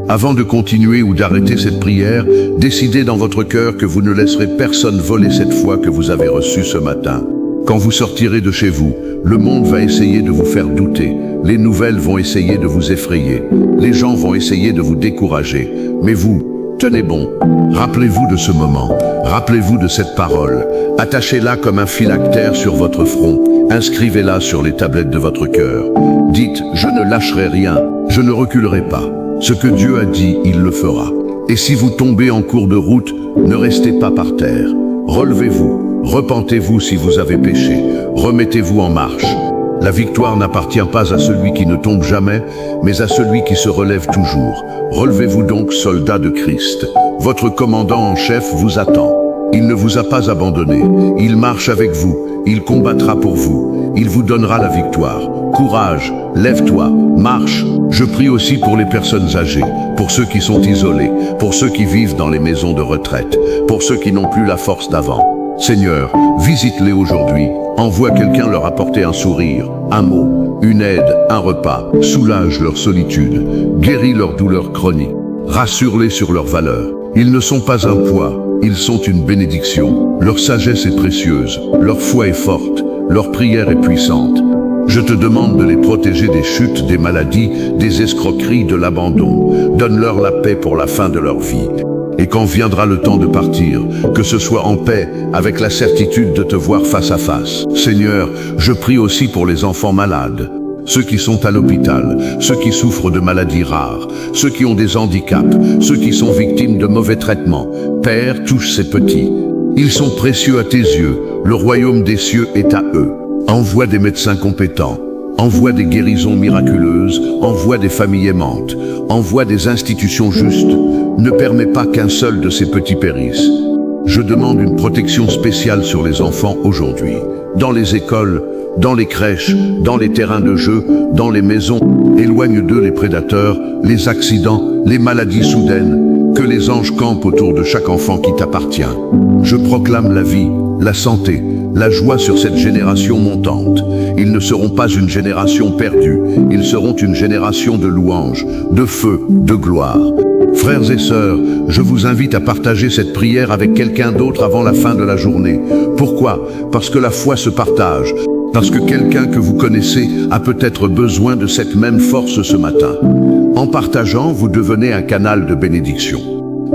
Avant de continuer ou d'arrêter cette prière, décidez dans votre cœur que vous ne laisserez personne voler cette foi que vous avez reçue ce matin. Quand vous sortirez de chez vous, le monde va essayer de vous faire douter. Les nouvelles vont essayer de vous effrayer. Les gens vont essayer de vous décourager. Mais vous, tenez bon. Rappelez-vous de ce moment. Rappelez-vous de cette parole. Attachez-la comme un phylactère sur votre front. Inscrivez-la sur les tablettes de votre cœur. Dites, je ne lâcherai rien, je ne reculerai pas. Ce que Dieu a dit, il le fera. Et si vous tombez en cours de route, ne restez pas par terre. Relevez-vous, repentez-vous si vous avez péché, remettez-vous en marche. La victoire n'appartient pas à celui qui ne tombe jamais, mais à celui qui se relève toujours. Relevez-vous donc, soldats de Christ. Votre commandant en chef vous attend. Il ne vous a pas abandonné. Il marche avec vous. Il combattra pour vous. Il vous donnera la victoire. Courage, lève-toi, marche. Je prie aussi pour les personnes âgées, pour ceux qui sont isolés, pour ceux qui vivent dans les maisons de retraite, pour ceux qui n'ont plus la force d'avant. Seigneur, visite-les aujourd'hui. Envoie quelqu'un leur apporter un sourire, un mot, une aide, un repas. Soulage leur solitude, guéris leur douleur chronique. Rassure-les sur leurs valeurs. Ils ne sont pas un poids. Ils sont une bénédiction. Leur sagesse est précieuse, leur foi est forte, leur prière est puissante. Je te demande de les protéger des chutes, des maladies, des escroqueries, de l'abandon. Donne-leur la paix pour la fin de leur vie. Et quand viendra le temps de partir, que ce soit en paix, avec la certitude de te voir face à face. Seigneur, je prie aussi pour les enfants malades. Ceux qui sont à l'hôpital, ceux qui souffrent de maladies rares, ceux qui ont des handicaps, ceux qui sont victimes de mauvais traitements. Père, touche ces petits. Ils sont précieux à tes yeux. Le royaume des cieux est à eux. Envoie des médecins compétents. Envoie des guérisons miraculeuses. Envoie des familles aimantes. Envoie des institutions justes. Ne permets pas qu'un seul de ces petits périsse. Je demande une protection spéciale sur les enfants aujourd'hui. Dans les écoles, dans les crèches, dans les terrains de jeu, dans les maisons. Éloigne d'eux les prédateurs, les accidents, les maladies soudaines. Que les anges campent autour de chaque enfant qui t'appartient. Je proclame la vie, la santé, la joie sur cette génération montante. Ils ne seront pas une génération perdue, ils seront une génération de louanges, de feu, de gloire. Frères et sœurs, je vous invite à partager cette prière avec quelqu'un d'autre avant la fin de la journée. Pourquoi? Parce que la foi se partage. Parce que quelqu'un que vous connaissez a peut-être besoin de cette même force ce matin. En partageant, vous devenez un canal de bénédiction.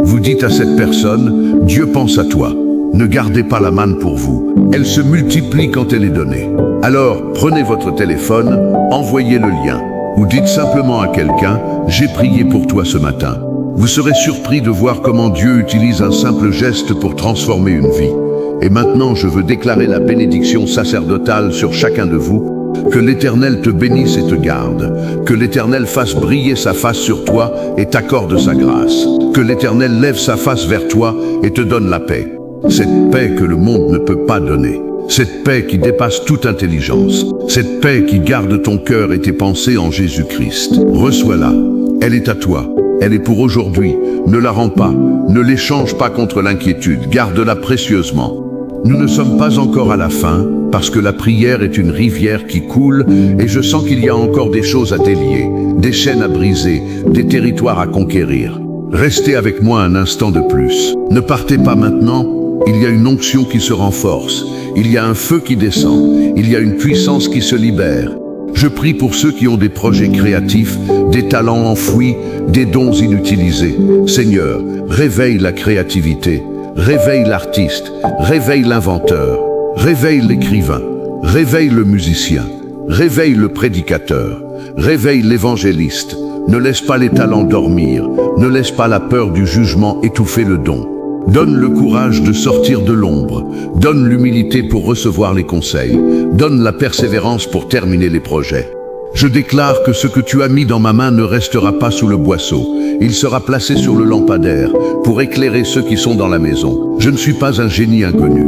Vous dites à cette personne, Dieu pense à toi. Ne gardez pas la manne pour vous. Elle se multiplie quand elle est donnée. Alors, prenez votre téléphone, envoyez le lien. Ou dites simplement à quelqu'un, j'ai prié pour toi ce matin. Vous serez surpris de voir comment Dieu utilise un simple geste pour transformer une vie. Et maintenant, je veux déclarer la bénédiction sacerdotale sur chacun de vous. Que l'Éternel te bénisse et te garde. Que l'Éternel fasse briller sa face sur toi et t'accorde sa grâce. Que l'Éternel lève sa face vers toi et te donne la paix. Cette paix que le monde ne peut pas donner. Cette paix qui dépasse toute intelligence. Cette paix qui garde ton cœur et tes pensées en Jésus-Christ. Reçois-la. Elle est à toi. Elle est pour aujourd'hui. Ne la rends pas. Ne l'échange pas contre l'inquiétude. Garde-la précieusement. Nous ne sommes pas encore à la fin, parce que la prière est une rivière qui coule, et je sens qu'il y a encore des choses à délier, des chaînes à briser, des territoires à conquérir. Restez avec moi un instant de plus. Ne partez pas maintenant, il y a une onction qui se renforce, il y a un feu qui descend, il y a une puissance qui se libère. Je prie pour ceux qui ont des projets créatifs, des talents enfouis, des dons inutilisés. Seigneur, réveille la créativité. Réveille l'artiste, réveille l'inventeur, réveille l'écrivain, réveille le musicien, réveille le prédicateur, réveille l'évangéliste. Ne laisse pas les talents dormir, ne laisse pas la peur du jugement étouffer le don. Donne le courage de sortir de l'ombre, donne l'humilité pour recevoir les conseils, donne la persévérance pour terminer les projets. Je déclare que ce que tu as mis dans ma main ne restera pas sous le boisseau. Il sera placé sur le lampadaire pour éclairer ceux qui sont dans la maison. Je ne suis pas un génie inconnu.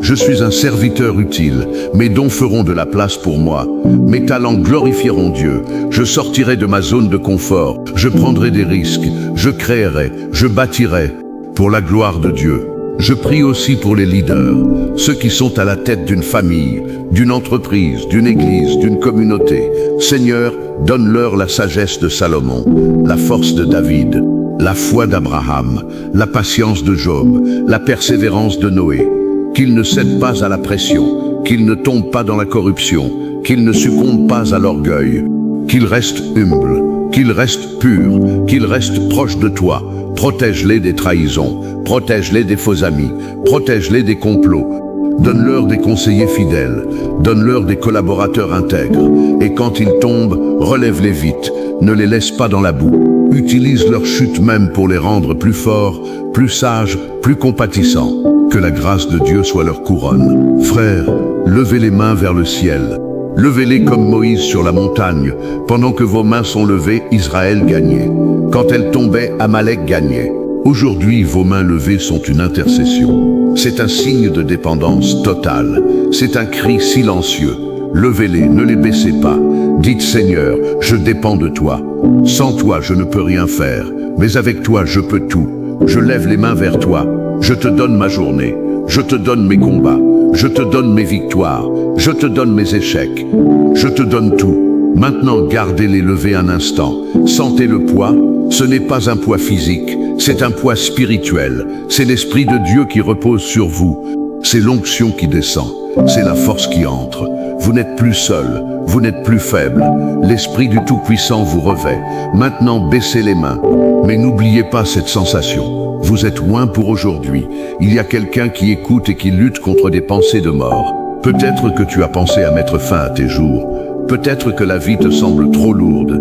Je suis un serviteur utile. Mes dons feront de la place pour moi. Mes talents glorifieront Dieu. Je sortirai de ma zone de confort. Je prendrai des risques. Je créerai. Je bâtirai pour la gloire de Dieu. Je prie aussi pour les leaders, ceux qui sont à la tête d'une famille, d'une entreprise, d'une église, d'une communauté. Seigneur, donne-leur la sagesse de Salomon, la force de David, la foi d'Abraham, la patience de Job, la persévérance de Noé. Qu'ils ne cèdent pas à la pression, qu'ils ne tombent pas dans la corruption, qu'ils ne succombent pas à l'orgueil, qu'ils restent humbles, qu'ils restent purs, qu'ils restent proches de toi. Protège-les des trahisons, protège-les des faux amis, protège-les des complots. Donne-leur des conseillers fidèles, donne-leur des collaborateurs intègres. Et quand ils tombent, relève-les vite, ne les laisse pas dans la boue. Utilise leur chute même pour les rendre plus forts, plus sages, plus compatissants. Que la grâce de Dieu soit leur couronne. Frères, levez les mains vers le ciel. Levez-les comme Moïse sur la montagne. Pendant que vos mains sont levées, Israël gagnait. Quand elles tombaient, Amalek gagnait. Aujourd'hui, vos mains levées sont une intercession. C'est un signe de dépendance totale. C'est un cri silencieux. Levez-les, ne les baissez pas. Dites Seigneur, je dépends de toi. Sans toi, je ne peux rien faire. Mais avec toi, je peux tout. Je lève les mains vers toi. Je te donne ma journée. Je te donne mes combats. Je te donne mes victoires. Je te donne mes échecs. Je te donne tout. Maintenant, gardez-les levés un instant. Sentez le poids. Ce n'est pas un poids physique, c'est un poids spirituel. C'est l'Esprit de Dieu qui repose sur vous. C'est l'onction qui descend. C'est la force qui entre. Vous n'êtes plus seul. Vous n'êtes plus faible. L'Esprit du Tout-Puissant vous revêt. Maintenant, baissez les mains. Mais n'oubliez pas cette sensation. Vous êtes loin pour aujourd'hui. Il y a quelqu'un qui écoute et qui lutte contre des pensées de mort. Peut-être que tu as pensé à mettre fin à tes jours. Peut-être que la vie te semble trop lourde.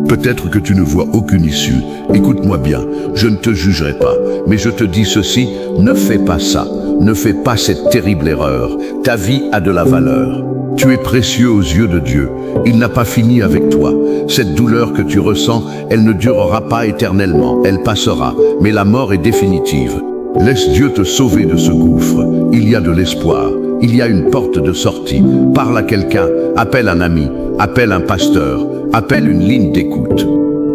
Peut-être que tu ne vois aucune issue. Écoute-moi bien, je ne te jugerai pas, mais je te dis ceci, ne fais pas ça. Ne fais pas cette terrible erreur. Ta vie a de la valeur. Tu es précieux aux yeux de Dieu. Il n'a pas fini avec toi. Cette douleur que tu ressens, elle ne durera pas éternellement. Elle passera, mais la mort est définitive. Laisse Dieu te sauver de ce gouffre. Il y a de l'espoir. Il y a une porte de sortie. Parle à quelqu'un, appelle un ami, appelle un pasteur, appelle une ligne d'écoute.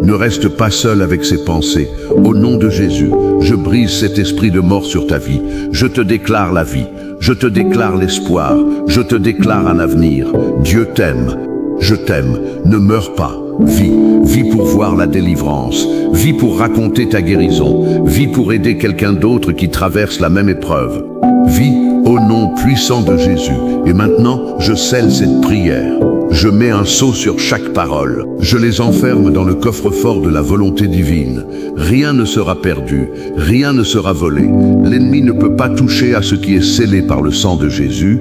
Ne reste pas seul avec ses pensées. Au nom de Jésus, je brise cet esprit de mort sur ta vie. Je te déclare la vie. Je te déclare l'espoir. Je te déclare un avenir. Dieu t'aime. Je t'aime. Ne meurs pas. Vis. Vis pour voir la délivrance. Vis pour raconter ta guérison. Vis pour aider quelqu'un d'autre qui traverse la même épreuve. Vis au nom puissant de Jésus. Et maintenant, je scelle cette prière. Je mets un sceau sur chaque parole. Je les enferme dans le coffre-fort de la volonté divine. Rien ne sera perdu, rien ne sera volé. L'ennemi ne peut pas toucher à ce qui est scellé par le sang de Jésus.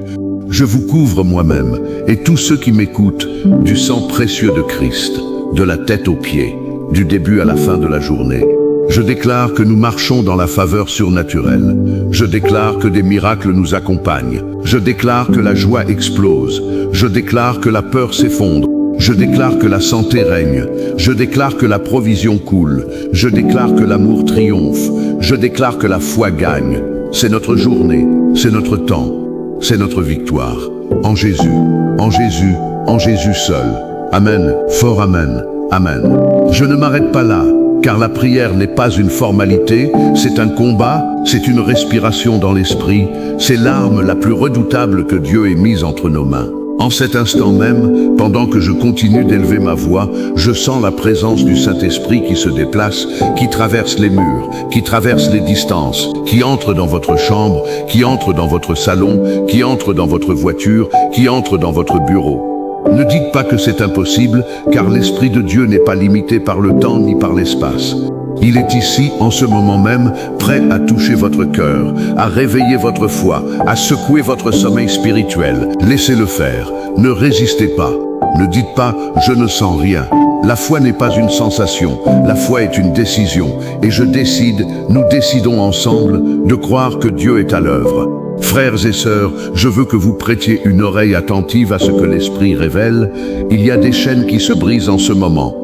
Je vous couvre moi-même et tous ceux qui m'écoutent du sang précieux de Christ, de la tête aux pieds, du début à la fin de la journée. Je déclare que nous marchons dans la faveur surnaturelle. Je déclare que des miracles nous accompagnent. Je déclare que la joie explose. Je déclare que la peur s'effondre. Je déclare que la santé règne. Je déclare que la provision coule. Je déclare que l'amour triomphe. Je déclare que la foi gagne. C'est notre journée, c'est notre temps, c'est notre victoire. En Jésus, en Jésus, en Jésus seul. Amen, fort amen, amen. Je ne m'arrête pas là, car la prière n'est pas une formalité, c'est un combat, c'est une respiration dans l'esprit, c'est l'arme la plus redoutable que Dieu ait mise entre nos mains. En cet instant même, pendant que je continue d'élever ma voix, je sens la présence du Saint-Esprit qui se déplace, qui traverse les murs, qui traverse les distances, qui entre dans votre chambre, qui entre dans votre salon, qui entre dans votre voiture, qui entre dans votre bureau. Ne dites pas que c'est impossible, car l'Esprit de Dieu n'est pas limité par le temps ni par l'espace. Il est ici, en ce moment même, prêt à toucher votre cœur, à réveiller votre foi, à secouer votre sommeil spirituel. Laissez-le faire. Ne résistez pas. Ne dites pas « je ne sens rien ». La foi n'est pas une sensation, la foi est une décision. Et je décide, nous décidons ensemble de croire que Dieu est à l'œuvre. Frères et sœurs, je veux que vous prêtiez une oreille attentive à ce que l'Esprit révèle. Il y a des chaînes qui se brisent en ce moment.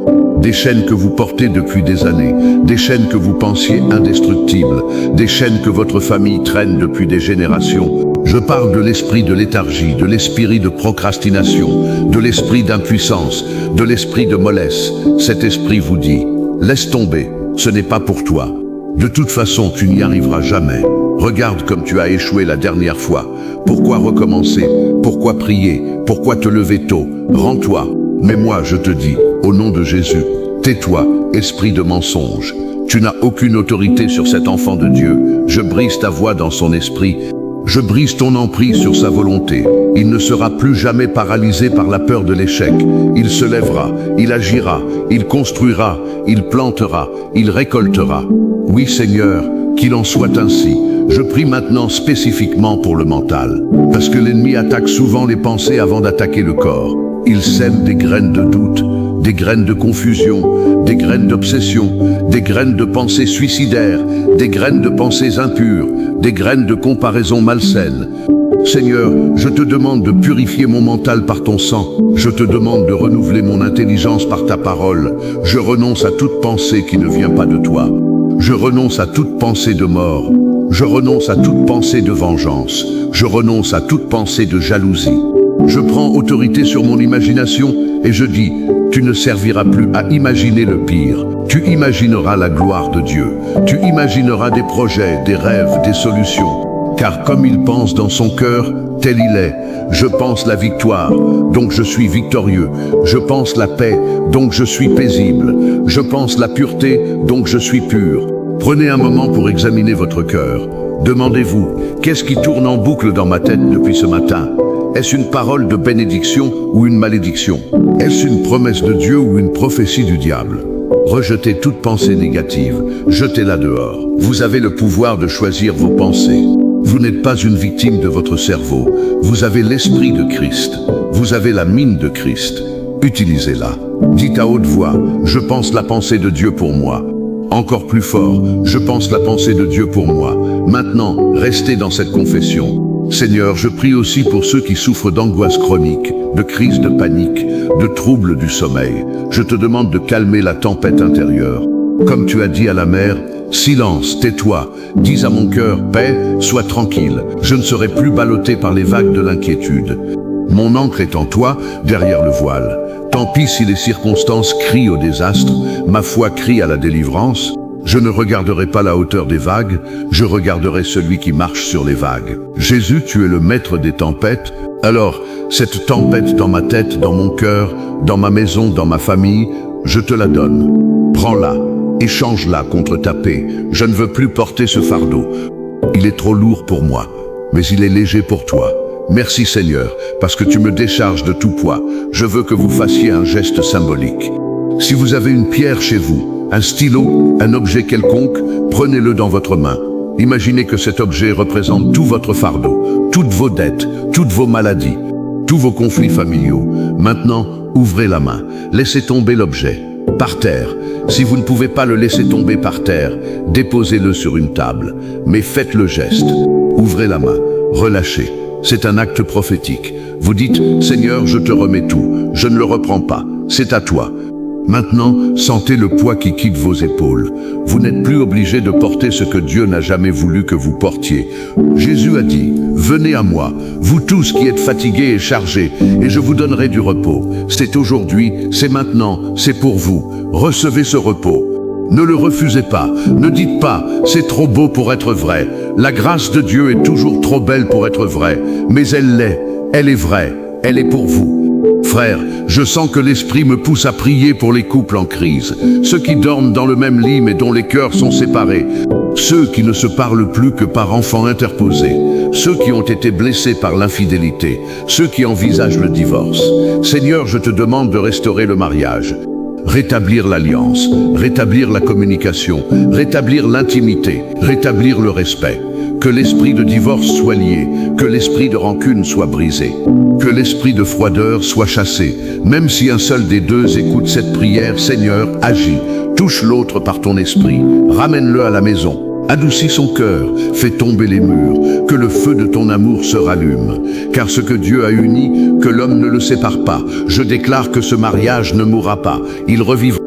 Des chaînes que vous portez depuis des années, des chaînes que vous pensiez indestructibles, des chaînes que votre famille traîne depuis des générations. Je parle de l'esprit de léthargie, de l'esprit de procrastination, de l'esprit d'impuissance, de l'esprit de mollesse. Cet esprit vous dit, laisse tomber, ce n'est pas pour toi. De toute façon, tu n'y arriveras jamais. Regarde comme tu as échoué la dernière fois. Pourquoi recommencer? Pourquoi prier? Pourquoi te lever tôt? Rends-toi. Mais moi, je te dis, au nom de Jésus, tais-toi, esprit de mensonge. Tu n'as aucune autorité sur cet enfant de Dieu. Je brise ta voix dans son esprit. Je brise ton emprise sur sa volonté. Il ne sera plus jamais paralysé par la peur de l'échec. Il se lèvera, il agira, il construira, il plantera, il récoltera. Oui, Seigneur, qu'il en soit ainsi. Je prie maintenant spécifiquement pour le mental, parce que l'ennemi attaque souvent les pensées avant d'attaquer le corps. Il sème des graines de doute, des graines de confusion, des graines d'obsession, des graines de pensées suicidaires, des graines de pensées impures, des graines de comparaison malsaine. Seigneur, je te demande de purifier mon mental par ton sang. Je te demande de renouveler mon intelligence par ta parole. Je renonce à toute pensée qui ne vient pas de toi. Je renonce à toute pensée de mort. Je renonce à toute pensée de vengeance. Je renonce à toute pensée de jalousie. Je prends autorité sur mon imagination et je dis, tu ne serviras plus à imaginer le pire. Tu imagineras la gloire de Dieu. Tu imagineras des projets, des rêves, des solutions. Car comme il pense dans son cœur, tel il est. Je pense la victoire, donc je suis victorieux. Je pense la paix, donc je suis paisible. Je pense la pureté, donc je suis pur. Prenez un moment pour examiner votre cœur. Demandez-vous, qu'est-ce qui tourne en boucle dans ma tête depuis ce matin? Est-ce une parole de bénédiction ou une malédiction? Est-ce une promesse de Dieu ou une prophétie du diable? Rejetez toute pensée négative, jetez-la dehors. Vous avez le pouvoir de choisir vos pensées. Vous n'êtes pas une victime de votre cerveau. Vous avez l'esprit de Christ. Vous avez la mine de Christ. Utilisez-la. Dites à haute voix, je pense la pensée de Dieu pour moi. Encore plus fort, je pense la pensée de Dieu pour moi. Maintenant, restez dans cette confession. Seigneur, je prie aussi pour ceux qui souffrent d'angoisse chronique, de crise de panique, de troubles du sommeil. Je te demande de calmer la tempête intérieure. Comme tu as dit à la mer, silence, tais-toi, dis à mon cœur, paix, sois tranquille. Je ne serai plus ballotté par les vagues de l'inquiétude. Mon ancre est en toi, derrière le voile. Tant pis si les circonstances crient au désastre, ma foi crie à la délivrance. Je ne regarderai pas la hauteur des vagues, je regarderai celui qui marche sur les vagues. Jésus, tu es le maître des tempêtes. Alors, cette tempête dans ma tête, dans mon cœur, dans ma maison, dans ma famille, je te la donne. Prends-la, échange-la contre ta paix. Je ne veux plus porter ce fardeau. Il est trop lourd pour moi, mais il est léger pour toi. Merci Seigneur, parce que tu me décharges de tout poids. Je veux que vous fassiez un geste symbolique. Si vous avez une pierre chez vous, un stylo, un objet quelconque, prenez-le dans votre main. Imaginez que cet objet représente tout votre fardeau, toutes vos dettes, toutes vos maladies, tous vos conflits familiaux. Maintenant, ouvrez la main, laissez tomber l'objet, par terre. Si vous ne pouvez pas le laisser tomber par terre, déposez-le sur une table, mais faites le geste. Ouvrez la main, relâchez. C'est un acte prophétique. Vous dites, Seigneur, je te remets tout, je ne le reprends pas, c'est à toi. Maintenant, sentez le poids qui quitte vos épaules. Vous n'êtes plus obligé de porter ce que Dieu n'a jamais voulu que vous portiez. Jésus a dit, venez à moi, vous tous qui êtes fatigués et chargés, et je vous donnerai du repos. C'est aujourd'hui, c'est maintenant, c'est pour vous. Recevez ce repos. Ne le refusez pas, ne dites pas « c'est trop beau pour être vrai ». La grâce de Dieu est toujours trop belle pour être vraie, mais elle est vraie, elle est pour vous. Frère, je sens que l'Esprit me pousse à prier pour les couples en crise, ceux qui dorment dans le même lit mais dont les cœurs sont séparés, ceux qui ne se parlent plus que par enfants interposés, ceux qui ont été blessés par l'infidélité, ceux qui envisagent le divorce. Seigneur, je te demande de restaurer le mariage. Rétablir l'alliance, rétablir la communication, rétablir l'intimité, rétablir le respect. Que l'esprit de divorce soit lié, que l'esprit de rancune soit brisé, que l'esprit de froideur soit chassé. Même si un seul des deux écoute cette prière, Seigneur, agis, touche l'autre par ton esprit, ramène-le à la maison. Adoucis son cœur, fais tomber les murs, que le feu de ton amour se rallume. Car ce que Dieu a uni, que l'homme ne le sépare pas. Je déclare que ce mariage ne mourra pas, il revivra,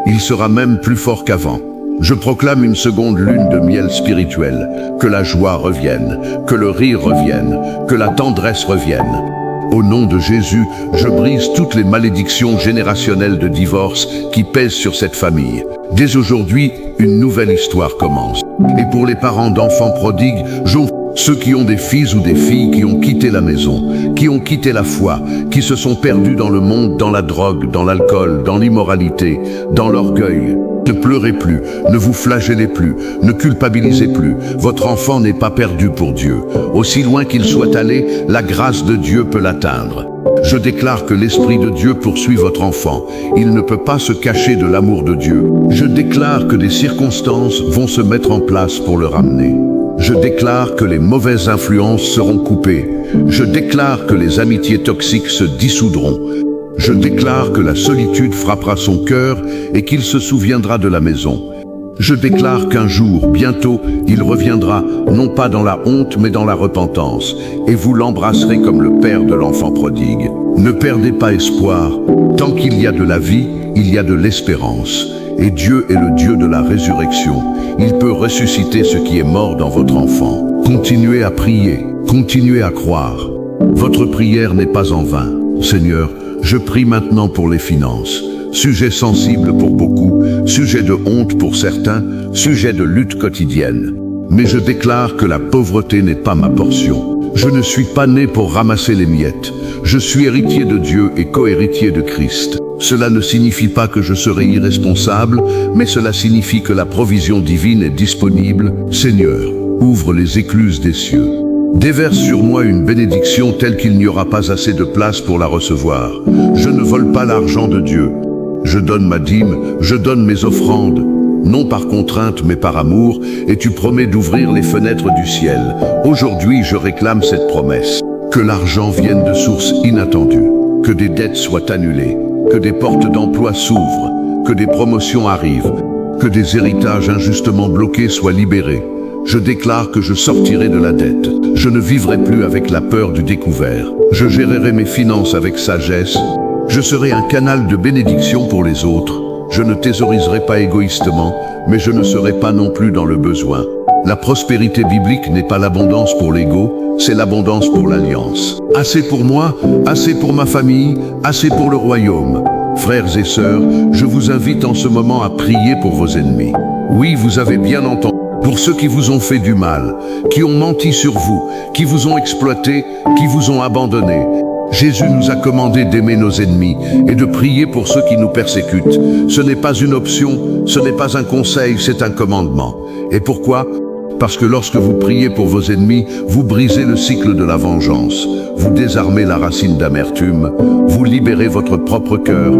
il sera même plus fort qu'avant. Je proclame une seconde lune de miel spirituel, que la joie revienne, que le rire revienne, que la tendresse revienne. Au nom de Jésus, je brise toutes les malédictions générationnelles de divorce qui pèsent sur cette famille. Dès aujourd'hui, une nouvelle histoire commence. Et pour les parents d'enfants prodigues, ceux qui ont des fils ou des filles qui ont quitté la maison, qui ont quitté la foi, qui se sont perdus dans le monde, dans la drogue, dans l'alcool, dans l'immoralité, dans l'orgueil. Ne pleurez plus, ne vous flagellez plus, ne culpabilisez plus. Votre enfant n'est pas perdu pour Dieu. Aussi loin qu'il soit allé, la grâce de Dieu peut l'atteindre. Je déclare que l'Esprit de Dieu poursuit votre enfant. Il ne peut pas se cacher de l'amour de Dieu. Je déclare que des circonstances vont se mettre en place pour le ramener. Je déclare que les mauvaises influences seront coupées. Je déclare que les amitiés toxiques se dissoudront. Je déclare que la solitude frappera son cœur et qu'il se souviendra de la maison. Je déclare qu'un jour, bientôt, il reviendra, non pas dans la honte, mais dans la repentance, et vous l'embrasserez comme le père de l'enfant prodigue. Ne perdez pas espoir. Tant qu'il y a de la vie, il y a de l'espérance. Et Dieu est le Dieu de la résurrection. Il peut ressusciter ce qui est mort dans votre enfant. Continuez à prier, continuez à croire. Votre prière n'est pas en vain. Seigneur, je prie maintenant pour les finances. Sujet sensible pour beaucoup, sujet de honte pour certains, sujet de lutte quotidienne. Mais je déclare que la pauvreté n'est pas ma portion. Je ne suis pas né pour ramasser les miettes. Je suis héritier de Dieu et co-héritier de Christ. Cela ne signifie pas que je serai irresponsable, mais cela signifie que la provision divine est disponible. Seigneur, ouvre les écluses des cieux. Déverse sur moi une bénédiction telle qu'il n'y aura pas assez de place pour la recevoir. Je ne vole pas l'argent de Dieu. Je donne ma dîme, je donne mes offrandes, non par contrainte mais par amour, et tu promets d'ouvrir les fenêtres du ciel. Aujourd'hui, je réclame cette promesse. Que l'argent vienne de sources inattendues, que des dettes soient annulées, que des portes d'emploi s'ouvrent, que des promotions arrivent, que des héritages injustement bloqués soient libérés. Je déclare que je sortirai de la dette. Je ne vivrai plus avec la peur du découvert. Je gérerai mes finances avec sagesse. Je serai un canal de bénédiction pour les autres. Je ne thésauriserai pas égoïstement, mais je ne serai pas non plus dans le besoin. La prospérité biblique n'est pas l'abondance pour l'ego, c'est l'abondance pour l'alliance. Assez pour moi, assez pour ma famille, assez pour le royaume. Frères et sœurs, je vous invite en ce moment à prier pour vos ennemis. Oui, vous avez bien entendu. Pour ceux qui vous ont fait du mal, qui ont menti sur vous, qui vous ont exploité, qui vous ont abandonné. Jésus nous a commandé d'aimer nos ennemis et de prier pour ceux qui nous persécutent. Ce n'est pas une option, ce n'est pas un conseil, c'est un commandement. Et pourquoi ? Parce que lorsque vous priez pour vos ennemis, vous brisez le cycle de la vengeance, vous désarmez la racine d'amertume, vous libérez votre propre cœur.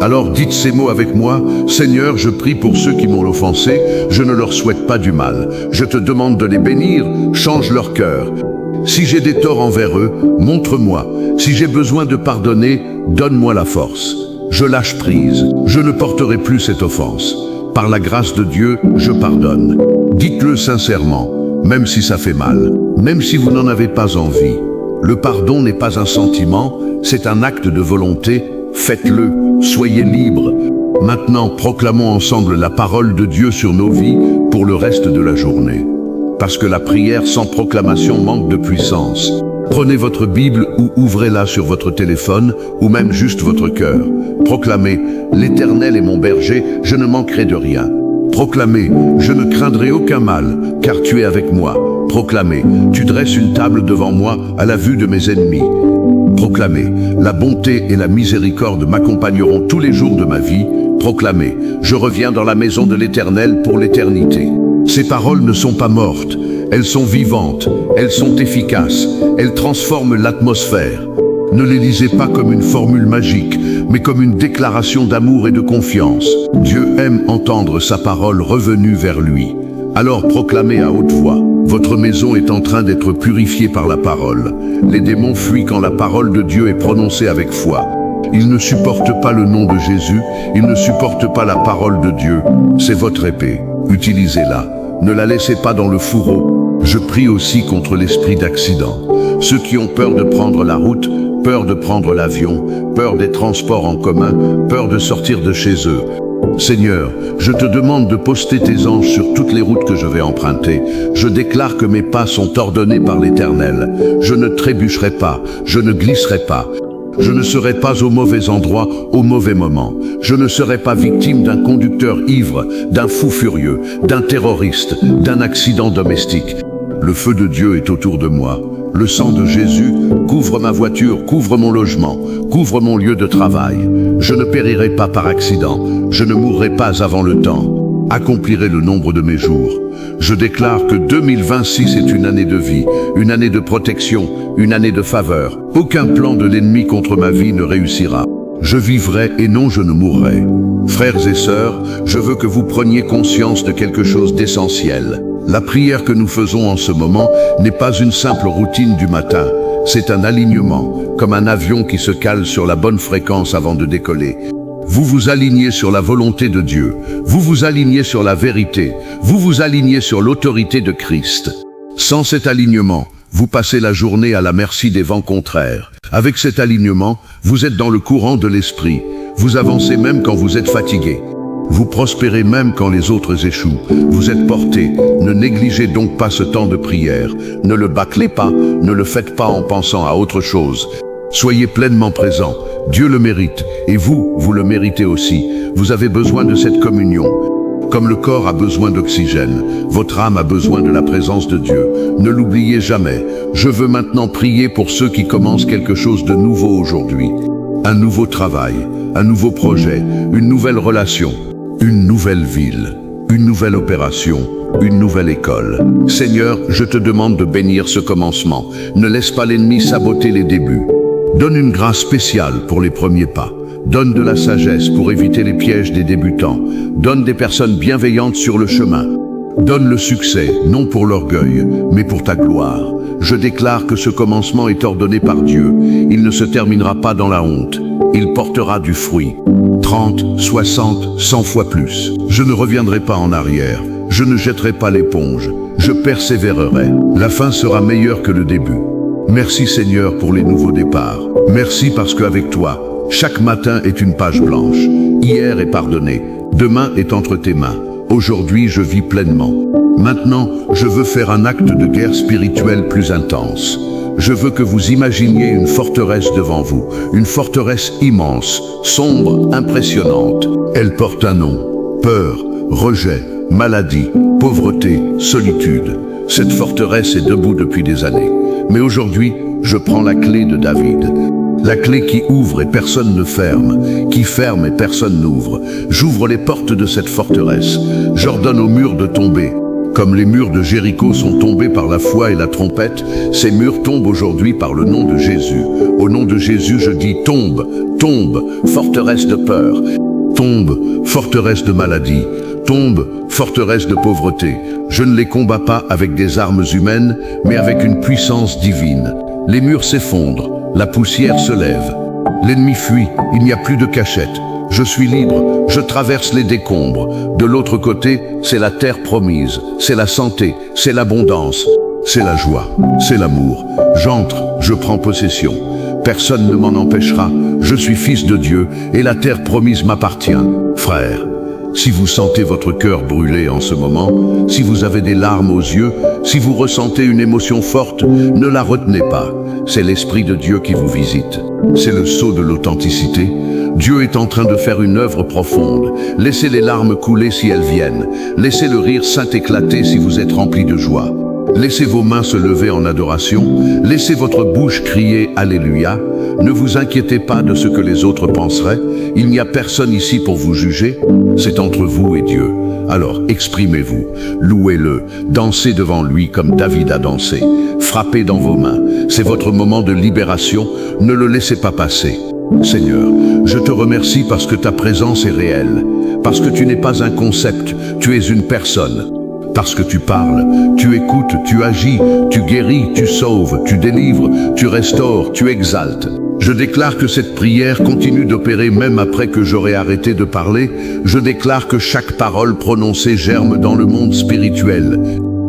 Alors dites ces mots avec moi. Seigneur, je prie pour ceux qui m'ont offensé, je ne leur souhaite pas du mal. Je te demande de les bénir, change leur cœur. Si j'ai des torts envers eux, montre-moi. Si j'ai besoin de pardonner, donne-moi la force. Je lâche prise, je ne porterai plus cette offense. Par la grâce de Dieu, je pardonne. Dites-le sincèrement, même si ça fait mal. même si vous n'en avez pas envie. Le pardon n'est pas un sentiment, c'est un acte de volonté. Faites-le, soyez libres. Maintenant, proclamons ensemble la parole de Dieu sur nos vies pour le reste de la journée. Parce que la prière sans proclamation manque de puissance. Prenez votre Bible ou ouvrez-la sur votre téléphone ou même juste votre cœur. Proclamez « L'Éternel est mon berger, je ne manquerai de rien ». Proclamez « Je ne craindrai aucun mal, car tu es avec moi ». Proclamez « Tu dresses une table devant moi à la vue de mes ennemis ». Proclamez « La bonté et la miséricorde m'accompagneront tous les jours de ma vie ». Proclamez « Je reviens dans la maison de l'Éternel pour l'éternité ». Ces paroles ne sont pas mortes, elles sont vivantes, elles sont efficaces, elles transforment l'atmosphère. Ne les lisez pas comme une formule magique, mais comme une déclaration d'amour et de confiance. Dieu aime entendre sa parole revenue vers lui. Alors proclamez à haute voix. Votre maison est en train d'être purifiée par la parole. Les démons fuient quand la parole de Dieu est prononcée avec foi. Ils ne supportent pas le nom de Jésus, ils ne supportent pas la parole de Dieu. C'est votre épée. Utilisez-la. Ne la laissez pas dans le fourreau. Je prie aussi contre l'esprit d'accident. Ceux qui ont peur de prendre la route, peur de prendre l'avion, peur des transports en commun, peur de sortir de chez eux. Seigneur, je te demande de poster tes anges sur toutes les routes que je vais emprunter. Je déclare que mes pas sont ordonnés par l'Éternel. Je ne trébucherai pas, je ne glisserai pas. Je ne serai pas au mauvais endroit, au mauvais moment. Je ne serai pas victime d'un conducteur ivre, d'un fou furieux, d'un terroriste, d'un accident domestique. Le feu de Dieu est autour de moi. Le sang de Jésus couvre ma voiture, couvre mon logement, couvre mon lieu de travail. Je ne périrai pas par accident. Je ne mourrai pas avant le temps. Accomplirai le nombre de mes jours. Je déclare que 2026 est une année de vie, une année de protection, une année de faveur. Aucun plan de l'ennemi contre ma vie ne réussira. Je vivrai et non je ne mourrai. Frères et sœurs, je veux que vous preniez conscience de quelque chose d'essentiel. La prière que nous faisons en ce moment n'est pas une simple routine du matin. C'est un alignement, comme un avion qui se cale sur la bonne fréquence avant de décoller. Vous vous alignez sur la volonté de Dieu, vous vous alignez sur la vérité, vous vous alignez sur l'autorité de Christ. Sans cet alignement, vous passez la journée à la merci des vents contraires. Avec cet alignement, vous êtes dans le courant de l'esprit. Vous avancez même quand vous êtes fatigué. Vous prospérez même quand les autres échouent. Vous êtes porté. Ne négligez donc pas ce temps de prière. Ne le bâclez pas, ne le faites pas en pensant à autre chose. Soyez pleinement présent. Dieu le mérite. Et vous, vous le méritez aussi. Vous avez besoin de cette communion. Comme le corps a besoin d'oxygène, votre âme a besoin de la présence de Dieu. Ne l'oubliez jamais. Je veux maintenant prier pour ceux qui commencent quelque chose de nouveau aujourd'hui. Un nouveau travail, un nouveau projet, une nouvelle relation, une nouvelle ville, une nouvelle opération, une nouvelle école. Seigneur, je te demande de bénir ce commencement. Ne laisse pas l'ennemi saboter les débuts. Donne une grâce spéciale pour les premiers pas. Donne de la sagesse pour éviter les pièges des débutants. Donne des personnes bienveillantes sur le chemin. Donne le succès, non pour l'orgueil, mais pour ta gloire. Je déclare que ce commencement est ordonné par Dieu. Il ne se terminera pas dans la honte. Il portera du fruit. 30, 60, 100 fois plus. Je ne reviendrai pas en arrière. Je ne jetterai pas l'éponge. Je persévérerai. La fin sera meilleure que le début. Merci Seigneur pour les nouveaux départs. Merci parce qu'avec toi, chaque matin est une page blanche. Hier est pardonné. Demain est entre tes mains. Aujourd'hui, je vis pleinement. Maintenant, je veux faire un acte de guerre spirituelle plus intense. Je veux que vous imaginiez une forteresse devant vous, une forteresse immense, sombre, impressionnante. Elle porte un nom: peur, rejet, maladie, pauvreté, solitude. Cette forteresse est debout depuis des années. Mais aujourd'hui, je prends la clé de David. La clé qui ouvre et personne ne ferme, qui ferme et personne n'ouvre. J'ouvre les portes de cette forteresse. J'ordonne aux murs de tomber. Comme les murs de Jéricho sont tombés par la foi et la trompette, ces murs tombent aujourd'hui par le nom de Jésus. Au nom de Jésus, je dis tombe, tombe, forteresse de peur. Tombe, forteresse de maladie. Tombe, forteresse de pauvreté. Je ne les combats pas avec des armes humaines, mais avec une puissance divine. Les murs s'effondrent. La poussière se lève. L'ennemi fuit, il n'y a plus de cachette. Je suis libre, je traverse les décombres. De l'autre côté, c'est la terre promise, c'est la santé, c'est l'abondance. c'est la joie, c'est l'amour. J'entre, je prends possession. Personne ne m'en empêchera, je suis fils de Dieu et la terre promise m'appartient. Frères, si vous sentez votre cœur brûler en ce moment, si vous avez des larmes aux yeux, si vous ressentez une émotion forte, ne la retenez pas. C'est l'Esprit de Dieu qui vous visite. C'est le sceau de l'authenticité. Dieu est en train de faire une œuvre profonde. Laissez les larmes couler si elles viennent. Laissez le rire saint éclater si vous êtes rempli de joie. Laissez vos mains se lever en adoration. Laissez votre bouche crier Alléluia. Ne vous inquiétez pas de ce que les autres penseraient. Il n'y a personne ici pour vous juger. C'est entre vous et Dieu. Alors exprimez-vous, louez-le, dansez devant lui comme David a dansé. Frappez dans vos mains. C'est votre moment de libération. Ne le laissez pas passer. Seigneur, je te remercie parce que ta présence est réelle. Parce que tu n'es pas un concept, tu es une personne. Parce que tu parles, tu écoutes, tu agis, tu guéris, tu sauves, tu délivres, tu restaures, tu exaltes. Je déclare que cette prière continue d'opérer même après que j'aurai arrêté de parler. Je déclare que chaque parole prononcée germe dans le monde spirituel.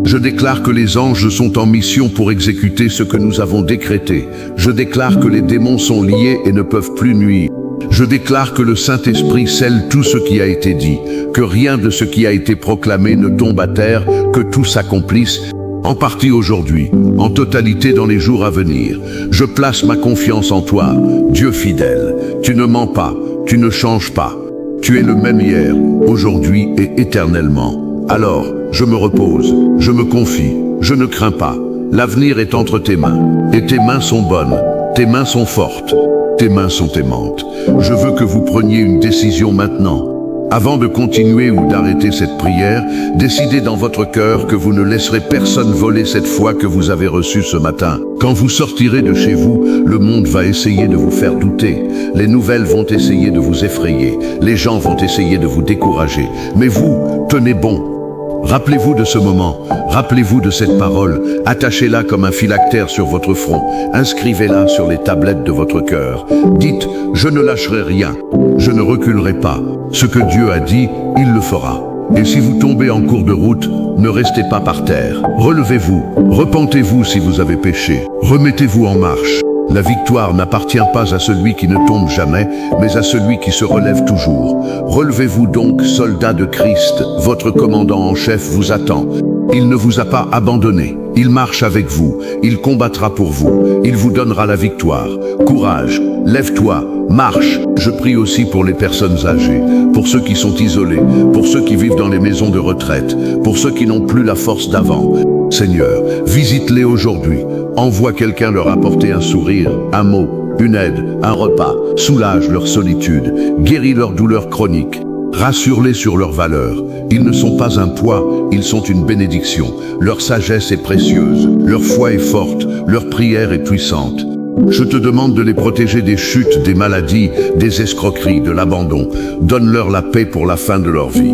Je déclare que les anges sont en mission pour exécuter ce que nous avons décrété. Je déclare que les démons sont liés et ne peuvent plus nuire. Je déclare que le Saint-Esprit scelle tout ce qui a été dit, que rien de ce qui a été proclamé ne tombe à terre, que tout s'accomplisse, en partie aujourd'hui, en totalité dans les jours à venir. Je place ma confiance en toi, Dieu fidèle. Tu ne mens pas, tu ne changes pas. Tu es le même hier, aujourd'hui et éternellement. Alors, je me repose, je me confie, je ne crains pas. L'avenir est entre tes mains, et tes mains sont bonnes, tes mains sont fortes, tes mains sont aimantes. Je veux que vous preniez une décision maintenant. Avant de continuer ou d'arrêter cette prière, décidez dans votre cœur que vous ne laisserez personne voler cette foi que vous avez reçue ce matin. Quand vous sortirez de chez vous, le monde va essayer de vous faire douter. Les nouvelles vont essayer de vous effrayer. Les gens vont essayer de vous décourager. Mais vous, tenez bon. Rappelez-vous de ce moment, rappelez-vous de cette parole, attachez-la comme un phylactère sur votre front, inscrivez-la sur les tablettes de votre cœur. Dites, je ne lâcherai rien, je ne reculerai pas. Ce que Dieu a dit, il le fera. Et si vous tombez en cours de route, ne restez pas par terre. Relevez-vous, repentez-vous si vous avez péché, remettez-vous en marche. La victoire n'appartient pas à celui qui ne tombe jamais, mais à celui qui se relève toujours. Relevez-vous donc, soldats de Christ, votre commandant en chef vous attend. Il ne vous a pas abandonné, il marche avec vous, il combattra pour vous, il vous donnera la victoire. Courage, lève-toi, marche. Je prie aussi pour les personnes âgées, pour ceux qui sont isolés, pour ceux qui vivent dans les maisons de retraite, pour ceux qui n'ont plus la force d'avant. Seigneur, visite-les aujourd'hui. Envoie quelqu'un leur apporter un sourire, un mot, une aide, un repas. Soulage leur solitude, guéris leur douleur chronique. Rassure-les sur leurs valeurs. Ils ne sont pas un poids, ils sont une bénédiction. Leur sagesse est précieuse, leur foi est forte, leur prière est puissante. Je te demande de les protéger des chutes, des maladies, des escroqueries, de l'abandon. Donne-leur la paix pour la fin de leur vie.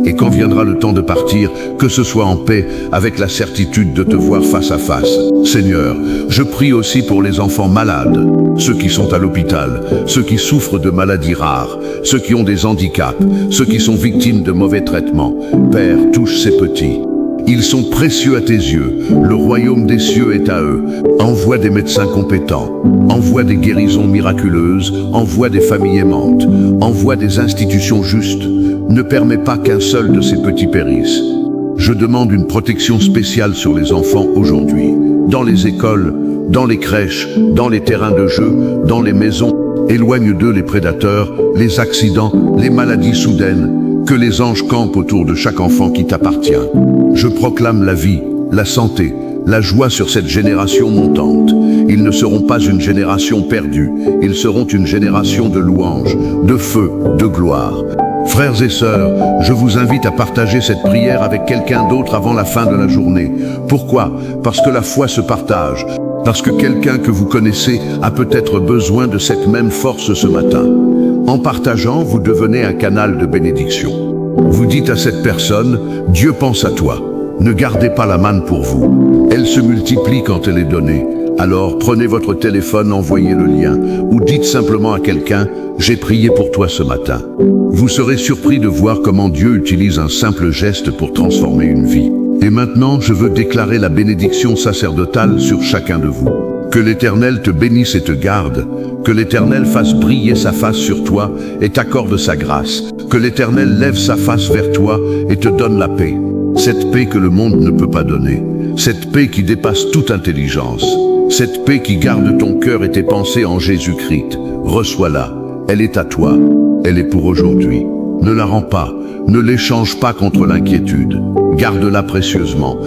Et quand viendra le temps de partir, que ce soit en paix, avec la certitude de te voir face à face. Seigneur, je prie aussi pour les enfants malades, ceux qui sont à l'hôpital, ceux qui souffrent de maladies rares, ceux qui ont des handicaps, ceux qui sont victimes de mauvais traitements. Père, touche ces petits. Ils sont précieux à tes yeux, le royaume des cieux est à eux. Envoie des médecins compétents, envoie des guérisons miraculeuses, envoie des familles aimantes, envoie des institutions justes. Ne permets pas qu'un seul de ces petits périsse. Je demande une protection spéciale sur les enfants aujourd'hui, dans les écoles, dans les crèches, dans les terrains de jeu, dans les maisons. Éloigne d'eux les prédateurs, les accidents, les maladies soudaines. Que les anges campent autour de chaque enfant qui t'appartient. Je proclame la vie, la santé, la joie sur cette génération montante. Ils ne seront pas une génération perdue, ils seront une génération de louanges, de feu, de gloire. Frères et sœurs, je vous invite à partager cette prière avec quelqu'un d'autre avant la fin de la journée. Pourquoi? Parce que la foi se partage. Parce que quelqu'un que vous connaissez a peut-être besoin de cette même force ce matin. En partageant, vous devenez un canal de bénédiction. Vous dites à cette personne, Dieu pense à toi. Ne gardez pas la manne pour vous. Elle se multiplie quand elle est donnée. Alors prenez votre téléphone, envoyez le lien, ou dites simplement à quelqu'un, j'ai prié pour toi ce matin. Vous serez surpris de voir comment Dieu utilise un simple geste pour transformer une vie. Et maintenant, je veux déclarer la bénédiction sacerdotale sur chacun de vous. Que l'Éternel te bénisse et te garde, que l'Éternel fasse briller sa face sur toi et t'accorde sa grâce, que l'Éternel lève sa face vers toi et te donne la paix. Cette paix que le monde ne peut pas donner, cette paix qui dépasse toute intelligence, cette paix qui garde ton cœur et tes pensées en Jésus-Christ. Reçois-la, elle est à toi, elle est pour aujourd'hui. Ne la rends pas, ne l'échange pas contre l'inquiétude, garde-la précieusement.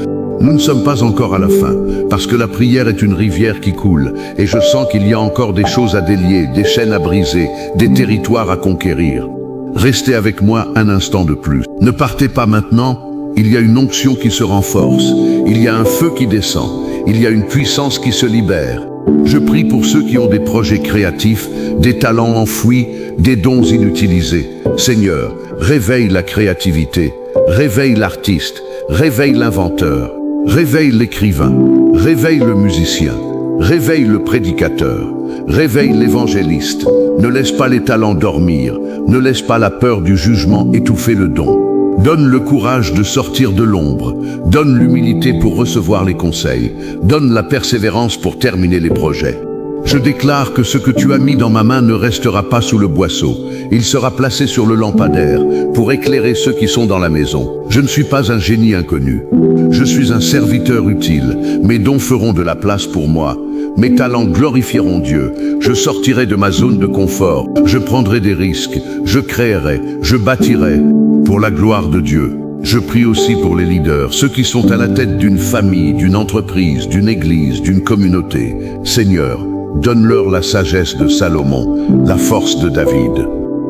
Nous ne sommes pas encore à la fin, parce que la prière est une rivière qui coule, et je sens qu'il y a encore des choses à délier, des chaînes à briser, des territoires à conquérir. Restez avec moi un instant de plus. Ne partez pas maintenant, il y a une onction qui se renforce, il y a un feu qui descend, il y a une puissance qui se libère. Je prie pour ceux qui ont des projets créatifs, des talents enfouis, des dons inutilisés. Seigneur, réveille la créativité, réveille l'artiste, réveille l'inventeur, réveille l'écrivain, réveille le musicien, réveille le prédicateur, réveille l'évangéliste. Ne laisse pas les talents dormir, ne laisse pas la peur du jugement étouffer le don. Donne le courage de sortir de l'ombre, donne l'humilité pour recevoir les conseils, donne la persévérance pour terminer les projets. Je déclare que ce que tu as mis dans ma main ne restera pas sous le boisseau. Il sera placé sur le lampadaire pour éclairer ceux qui sont dans la maison. Je ne suis pas un génie inconnu. Je suis un serviteur utile. Mes dons feront de la place pour moi. Mes talents glorifieront Dieu. Je sortirai de ma zone de confort. Je prendrai des risques. Je créerai. Je bâtirai pour la gloire de Dieu. Je prie aussi pour les leaders, ceux qui sont à la tête d'une famille, d'une entreprise, d'une église, d'une communauté. Seigneur, donne-leur la sagesse de Salomon, la force de David,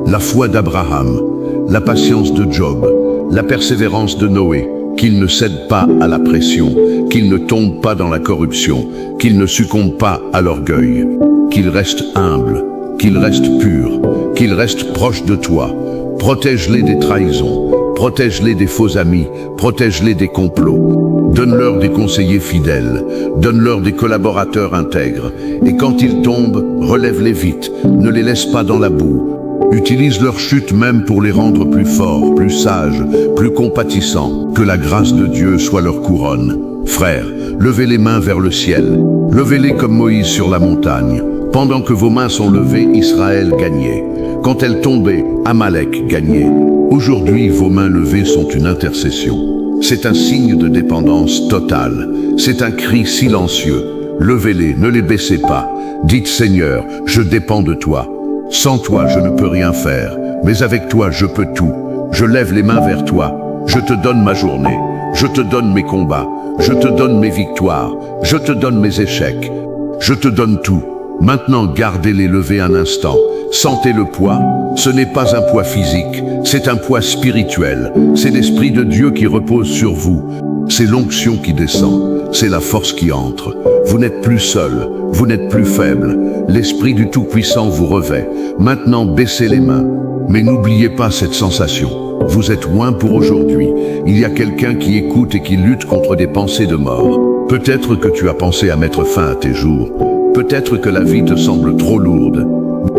la foi d'Abraham, la patience de Job, la persévérance de Noé, qu'ils ne cèdent pas à la pression, qu'ils ne tombent pas dans la corruption, qu'ils ne succombent pas à l'orgueil, qu'ils restent humbles, qu'ils restent purs, qu'ils restent proches de toi. Protège-les des trahisons, protège-les des faux amis, protège-les des complots. Donne-leur des conseillers fidèles, donne-leur des collaborateurs intègres. Et quand ils tombent, relève-les vite, ne les laisse pas dans la boue. Utilise leur chute même pour les rendre plus forts, plus sages, plus compatissants. Que la grâce de Dieu soit leur couronne. Frères, levez les mains vers le ciel, levez-les comme Moïse sur la montagne. Pendant que vos mains sont levées, Israël gagnait. Quand elles tombaient, Amalek gagnait. Aujourd'hui, vos mains levées sont une intercession. C'est un signe de dépendance totale. C'est un cri silencieux. Levez-les, ne les baissez pas. Dites Seigneur, je dépends de toi. Sans toi, je ne peux rien faire. Mais avec toi, je peux tout. Je lève les mains vers toi. Je te donne ma journée. Je te donne mes combats. Je te donne mes victoires. Je te donne mes échecs. Je te donne tout. Maintenant, gardez-les levés un instant. Sentez le poids. Ce n'est pas un poids physique, c'est un poids spirituel. C'est l'Esprit de Dieu qui repose sur vous. C'est l'onction qui descend. C'est la force qui entre. Vous n'êtes plus seul. Vous n'êtes plus faible. L'Esprit du Tout-Puissant vous revêt. Maintenant, baissez les mains. Mais n'oubliez pas cette sensation. Vous êtes loin pour aujourd'hui. Il y a quelqu'un qui écoute et qui lutte contre des pensées de mort. Peut-être que tu as pensé à mettre fin à tes jours. Peut-être que la vie te semble trop lourde.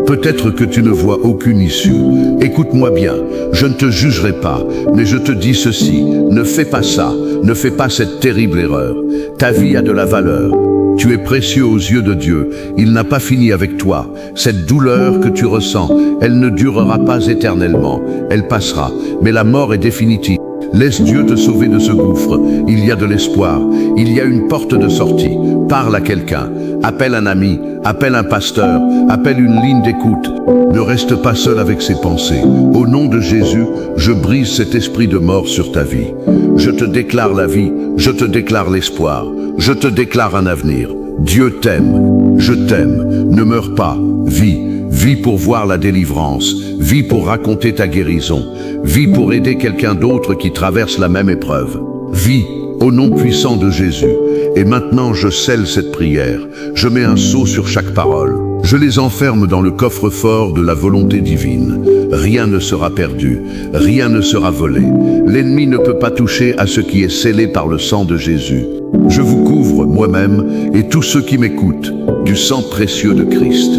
Peut-être que tu ne vois aucune issue. Écoute-moi bien, je ne te jugerai pas, mais je te dis ceci, ne fais pas ça, ne fais pas cette terrible erreur. Ta vie a de la valeur. Tu es précieux aux yeux de Dieu. Il n'a pas fini avec toi. Cette douleur que tu ressens, elle ne durera pas éternellement. Elle passera, mais la mort est définitive. Laisse Dieu te sauver de ce gouffre. Il y a de l'espoir. Il y a une porte de sortie. Parle à quelqu'un. Appelle un ami. Appelle un pasteur. Appelle une ligne d'écoute. Ne reste pas seul avec ses pensées. Au nom de Jésus, je brise cet esprit de mort sur ta vie. Je te déclare la vie. Je te déclare l'espoir. Je te déclare un avenir. Dieu t'aime. Je t'aime. Ne meurs pas. Vis. Vis pour voir la délivrance. Vis pour raconter ta guérison. Vis pour aider quelqu'un d'autre qui traverse la même épreuve. Vis au nom puissant de Jésus. Et maintenant, je scelle cette prière. Je mets un sceau sur chaque parole. Je les enferme dans le coffre-fort de la volonté divine. Rien ne sera perdu. Rien ne sera volé. L'ennemi ne peut pas toucher à ce qui est scellé par le sang de Jésus. Je vous couvre, moi-même, et tous ceux qui m'écoutent, du sang précieux de Christ.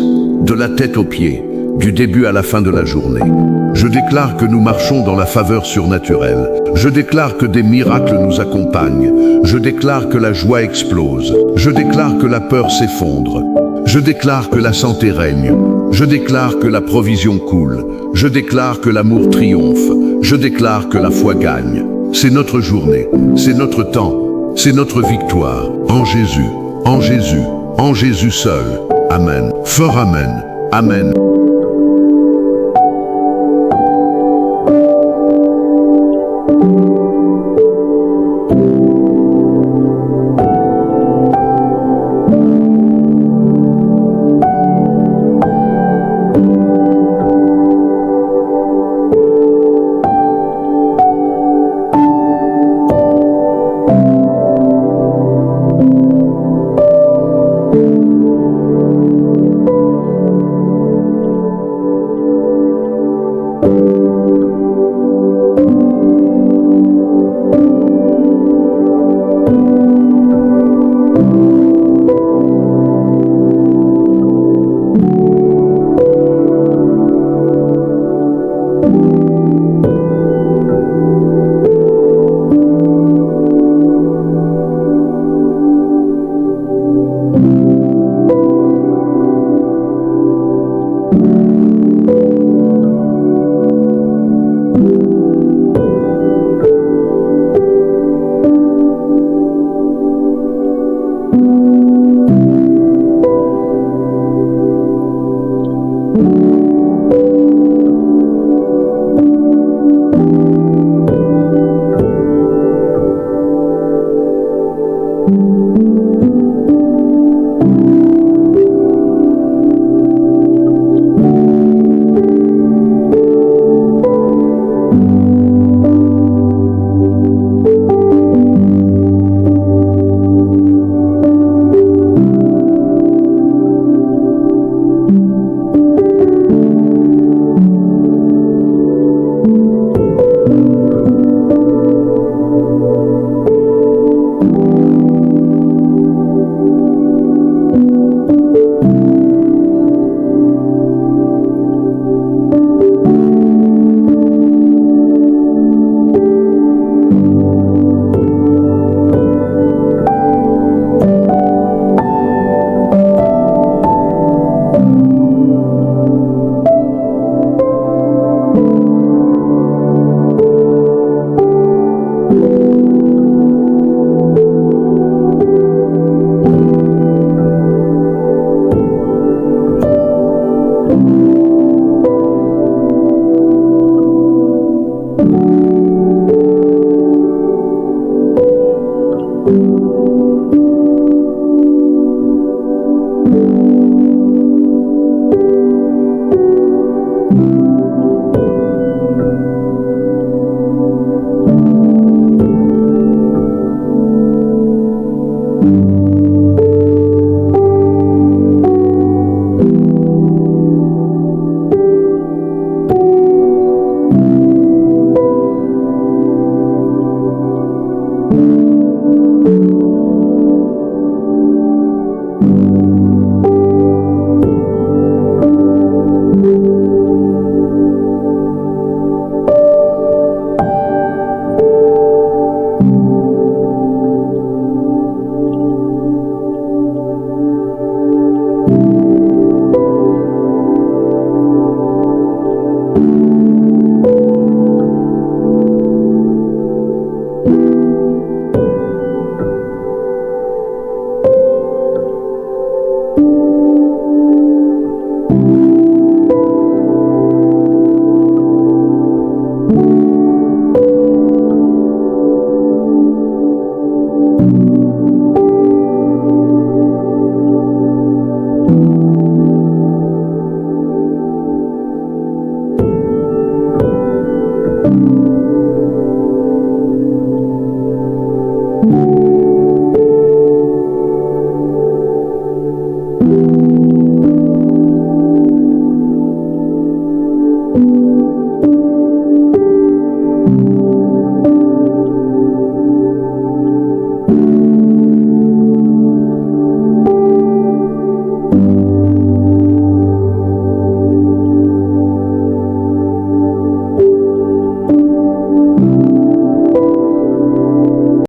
De la tête aux pieds, du début à la fin de la journée. Je déclare que nous marchons dans la faveur surnaturelle. Je déclare que des miracles nous accompagnent. Je déclare que la joie explose. Je déclare que la peur s'effondre. Je déclare que la santé règne. Je déclare que la provision coule. Je déclare que l'amour triomphe. Je déclare que la foi gagne. C'est notre journée, c'est notre temps, c'est notre victoire. En Jésus, en Jésus, en Jésus seul. Amen. Fort Amen. Amen.